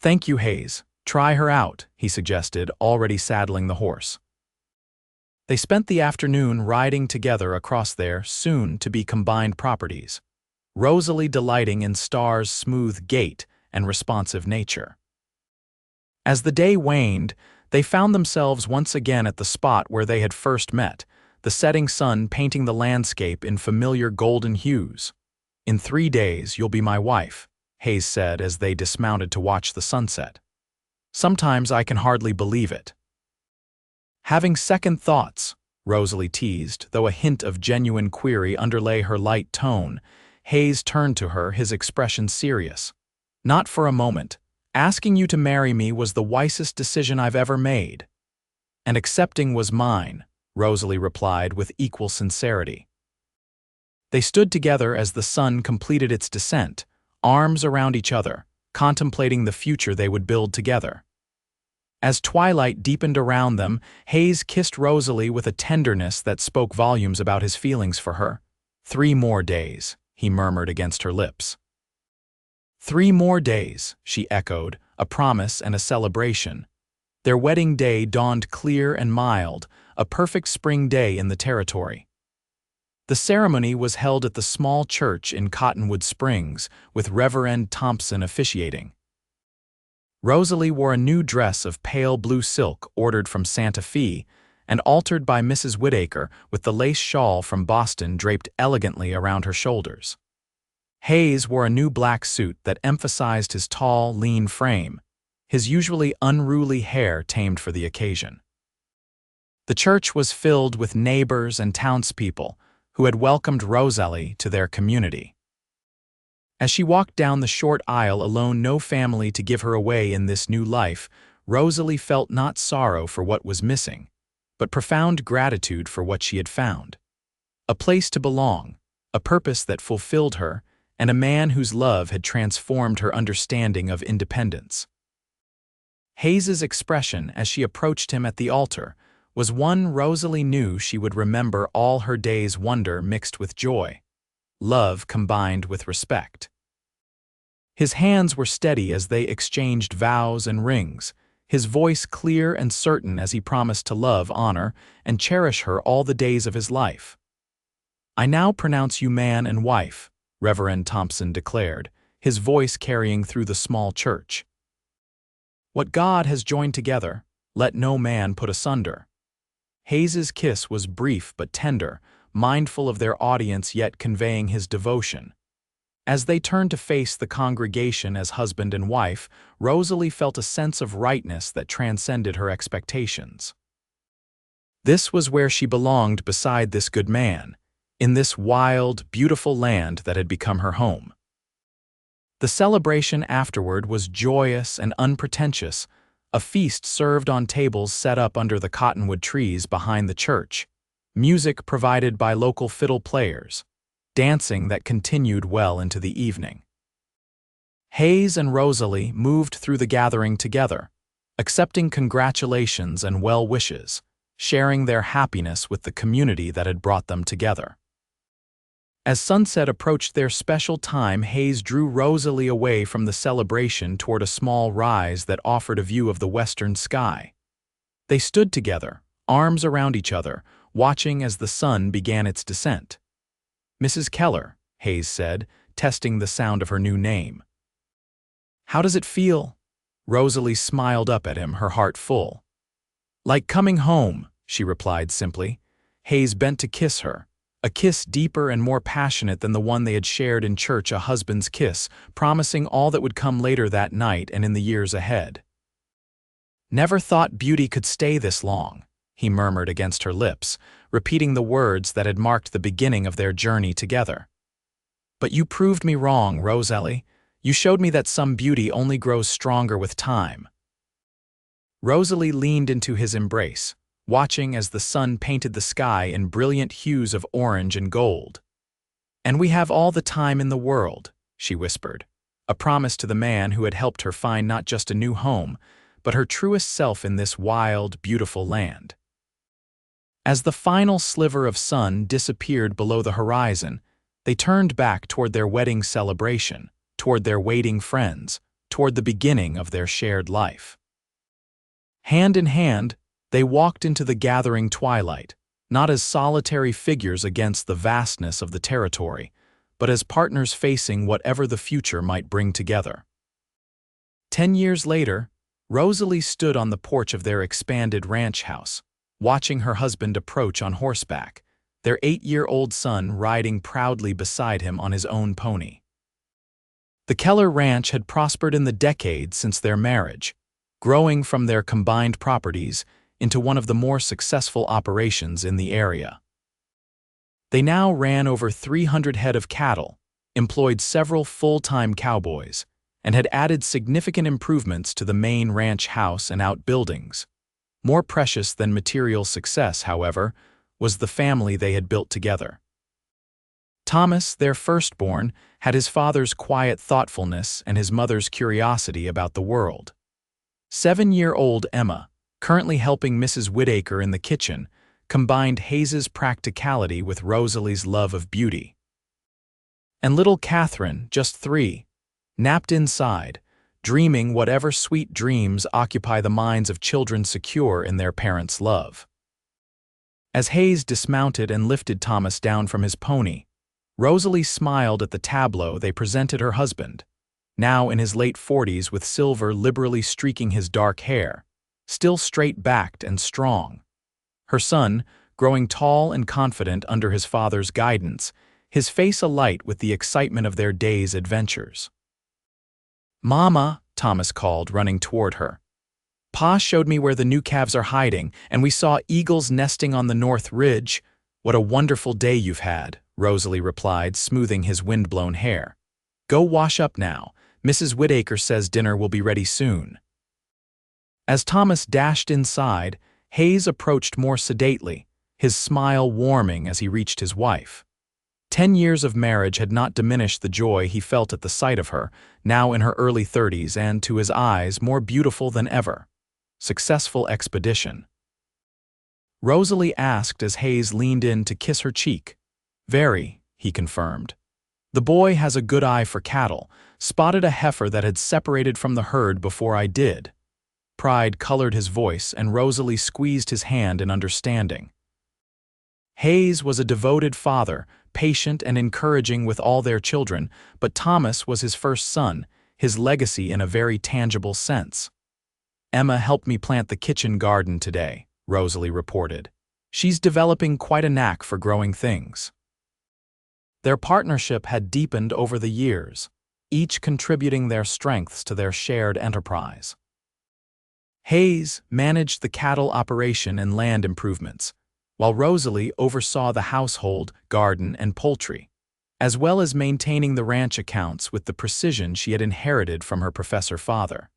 Thank you, Hayes. Try her out, he suggested, already saddling the horse. They spent the afternoon riding together across their soon-to-be combined properties, Rosalie delighting in Star's smooth gait and responsive nature. As the day waned, they found themselves once again at the spot where they had first met, the setting sun painting the landscape in familiar golden hues. In 3 days, you'll be my wife, Hayes said as they dismounted to watch the sunset. Sometimes I can hardly believe it. Having second thoughts, Rosalie teased, though a hint of genuine query underlay her light tone. Hayes turned to her, his expression serious. Not for a moment. Asking you to marry me was the wisest decision I've ever made. And accepting was mine, Rosalie replied with equal sincerity. They stood together as the sun completed its descent, arms around each other, contemplating the future they would build together. As twilight deepened around them, Hayes kissed Rosalie with a tenderness that spoke volumes about his feelings for her. 3 more days, he murmured against her lips. 3 more days, she echoed, a promise and a celebration. Their wedding day dawned clear and mild, a perfect spring day in the territory. The ceremony was held at the small church in Cottonwood Springs, with Reverend Thompson officiating. Rosalie wore a new dress of pale blue silk ordered from Santa Fe and altered by Mrs. Whittaker with the lace shawl from Boston draped elegantly around her shoulders. Hayes wore a new black suit that emphasized his tall, lean frame, his usually unruly hair tamed for the occasion. The church was filled with neighbors and townspeople who had welcomed Rosalie to their community. As she walked down the short aisle alone, no family to give her away in this new life, Rosalie felt not sorrow for what was missing, but profound gratitude for what she had found. A place to belong, a purpose that fulfilled her, and a man whose love had transformed her understanding of independence. Hayes's expression as she approached him at the altar was one Rosalie knew she would remember all her days, wonder mixed with joy, love combined with respect. His hands were steady as they exchanged vows and rings, his voice clear and certain as he promised to love, honor, and cherish her all the days of his life. "I now pronounce you man and wife," Reverend Thompson declared, his voice carrying through the small church. "What God has joined together, let no man put asunder." Hayes's kiss was brief but tender, mindful of their audience yet conveying his devotion. As they turned to face the congregation as husband and wife, Rosalie felt a sense of rightness that transcended her expectations. This was where she belonged beside this good man, in this wild, beautiful land that had become her home. The celebration afterward was joyous and unpretentious, a feast served on tables set up under the cottonwood trees behind the church, music provided by local fiddle players, dancing that continued well into the evening. Hayes and Rosalie moved through the gathering together, accepting congratulations and well wishes, sharing their happiness with the community that had brought them together. As sunset approached their special time, Hayes drew Rosalie away from the celebration toward a small rise that offered a view of the western sky. They stood together, arms around each other, watching as the sun began its descent. "Mrs. Keller," Hayes said, testing the sound of her new name. "How does it feel?" Rosalie smiled up at him, her heart full. "Like coming home," she replied simply. Hayes bent to kiss her, a kiss deeper and more passionate than the one they had shared in church, a husband's kiss, promising all that would come later that night and in the years ahead. "Never thought beauty could stay this long," he murmured against her lips, repeating the words that had marked the beginning of their journey together. "But you proved me wrong, Rosalie. You showed me that some beauty only grows stronger with time." Rosalie leaned into his embrace, watching as the sun painted the sky in brilliant hues of orange and gold. "And we have all the time in the world," she whispered, a promise to the man who had helped her find not just a new home, but her truest self in this wild, beautiful land. As the final sliver of sun disappeared below the horizon, they turned back toward their wedding celebration, toward their waiting friends, toward the beginning of their shared life. Hand in hand, they walked into the gathering twilight, not as solitary figures against the vastness of the territory, but as partners facing whatever the future might bring together. 10 years later, Rosalie stood on the porch of their expanded ranch house, watching her husband approach on horseback, their 8-year-old son riding proudly beside him on his own pony. The Keller ranch had prospered in the decades since their marriage, growing from their combined properties into one of the more successful operations in the area. They now ran over 300 head of cattle, employed several full-time cowboys, and had added significant improvements to the main ranch house and outbuildings. More precious than material success, however, was the family they had built together. Thomas, their firstborn, had his father's quiet thoughtfulness and his mother's curiosity about the world. 7-year-old Emma, currently helping Mrs. Whittaker in the kitchen, combined Hayes's practicality with Rosalie's love of beauty. And little Catherine, just 3, napped inside, dreaming whatever sweet dreams occupy the minds of children secure in their parents' love. As Hayes dismounted and lifted Thomas down from his pony, Rosalie smiled at the tableau they presented her husband, now in his late 40s with silver liberally streaking his dark hair, still straight-backed and strong. Her son, growing tall and confident under his father's guidance, his face alight with the excitement of their day's adventures. "Mama," Thomas called, running toward her. "Pa showed me where the new calves are hiding, and we saw eagles nesting on the north ridge. What a wonderful day you've had," Rosalie replied, smoothing his wind-blown hair. "Go wash up now. Mrs. Whittaker says dinner will be ready soon." As Thomas dashed inside, Hayes approached more sedately, his smile warming as he reached his wife. 10 years of marriage had not diminished the joy he felt at the sight of her, now in her early 30s and, to his eyes, more beautiful than ever. Successful expedition. Rosalie asked as Hayes leaned in to kiss her cheek. "Very," he confirmed. "The boy has a good eye for cattle, spotted a heifer that had separated from the herd before I did." Pride colored his voice, and Rosalie squeezed his hand in understanding. Hayes was a devoted father, patient and encouraging with all their children, but Thomas was his first son, his legacy in a very tangible sense. "Emma helped me plant the kitchen garden today," Rosalie reported. "She's developing quite a knack for growing things." Their partnership had deepened over the years, each contributing their strengths to their shared enterprise. Hayes managed the cattle operation and land improvements, while Rosalie oversaw the household, garden, and poultry, as well as maintaining the ranch accounts with the precision she had inherited from her professor father.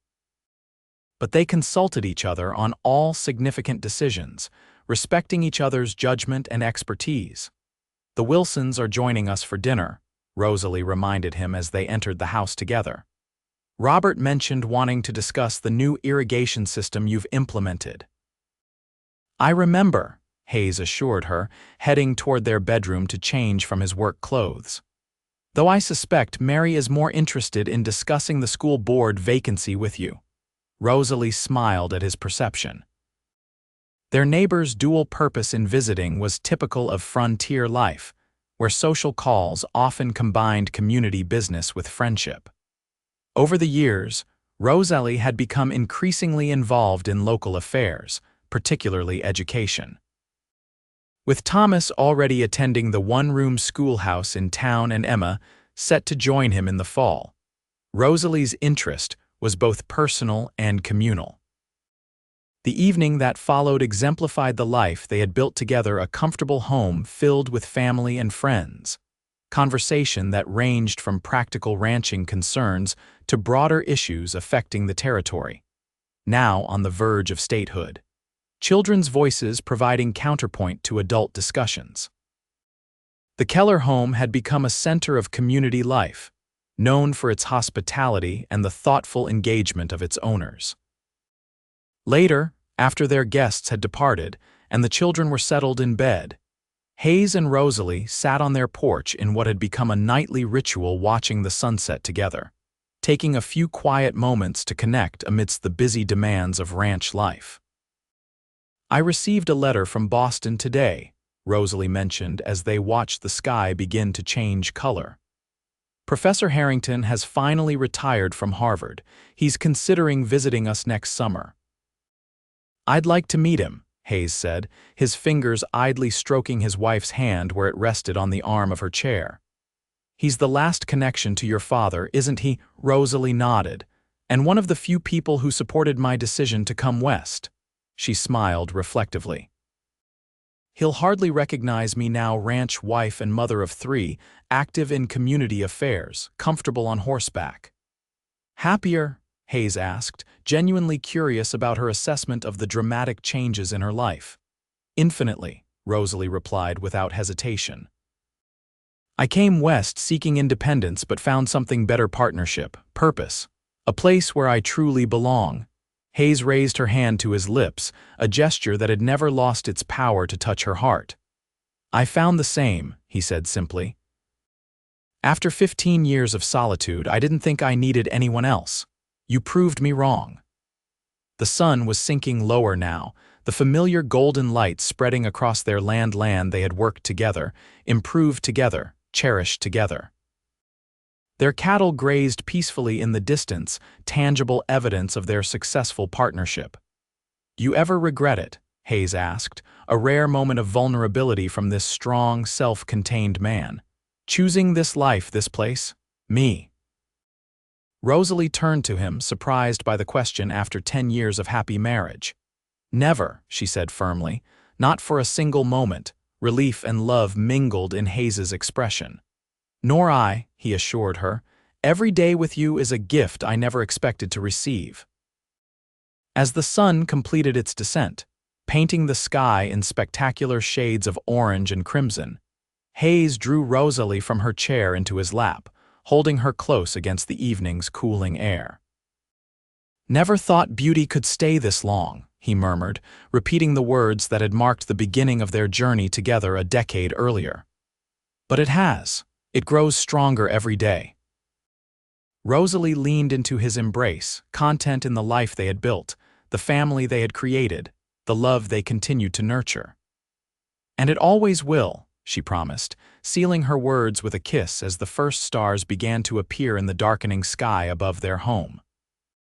But they consulted each other on all significant decisions, respecting each other's judgment and expertise. "The Wilsons are joining us for dinner," Rosalie reminded him as they entered the house together. "Robert mentioned wanting to discuss the new irrigation system you've implemented." "I remember," Hayes assured her, heading toward their bedroom to change from his work clothes. "Though I suspect Mary is more interested in discussing the school board vacancy with you." Rosalie smiled at his perception. Their neighbor's dual purpose in visiting was typical of frontier life, where social calls often combined community business with friendship. Over the years, Rosalie had become increasingly involved in local affairs, particularly education. With Thomas already attending the one-room schoolhouse in town and Emma set to join him in the fall, Rosalie's interest was both personal and communal. The evening that followed exemplified the life they had built together, a comfortable home filled with family and friends. Conversation that ranged from practical ranching concerns to broader issues affecting the territory, now on the verge of statehood. Children's voices providing counterpoint to adult discussions. The Keller home had become a center of community life, known for its hospitality and the thoughtful engagement of its owners. Later, after their guests had departed and the children were settled in bed, Hayes and Rosalie sat on their porch in what had become a nightly ritual, watching the sunset together, taking a few quiet moments to connect amidst the busy demands of ranch life. "I received a letter from Boston today," Rosalie mentioned as they watched the sky begin to change color. "Professor Harrington has finally retired from Harvard. He's considering visiting us next summer." "I'd like to meet him," Hayes said, his fingers idly stroking his wife's hand where it rested on the arm of her chair. "He's the last connection to your father, isn't he?" Rosalie nodded, "and one of the few people who supported my decision to come west." She smiled reflectively. "He'll hardly recognize me now, ranch wife and mother of 3, active in community affairs, comfortable on horseback." "Happier?" Hayes asked, genuinely curious about her assessment of the dramatic changes in her life. "Infinitely," Rosalie replied without hesitation. "I came west seeking independence but found something better: partnership, purpose, a place where I truly belong." Hayes raised her hand to his lips, a gesture that had never lost its power to touch her heart. "I found the same," he said simply. "After 15 years of solitude, I didn't think I needed anyone else. You proved me wrong." The sun was sinking lower now, the familiar golden light spreading across their land they had worked together, improved together, cherished together. Their cattle grazed peacefully in the distance, tangible evidence of their successful partnership. "You ever regret it?" Hayes asked, a rare moment of vulnerability from this strong, self-contained man. "Choosing this life, this place? Me." Rosalie turned to him, surprised by the question after 10 years of happy marriage. "Never," she said firmly, "not for a single moment." Relief and love mingled in Hayes's expression. "Nor I," he assured her. "Every day with you is a gift I never expected to receive." As the sun completed its descent, painting the sky in spectacular shades of orange and crimson, Hayes drew Rosalie from her chair into his lap, holding her close against the evening's cooling air. "Never thought beauty could stay this long," he murmured, repeating the words that had marked the beginning of their journey together a decade earlier. "But it has. It grows stronger every day." Rosalie leaned into his embrace, content in the life they had built, the family they had created, the love they continued to nurture. "And it always will," she promised, sealing her words with a kiss as the first stars began to appear in the darkening sky above their home.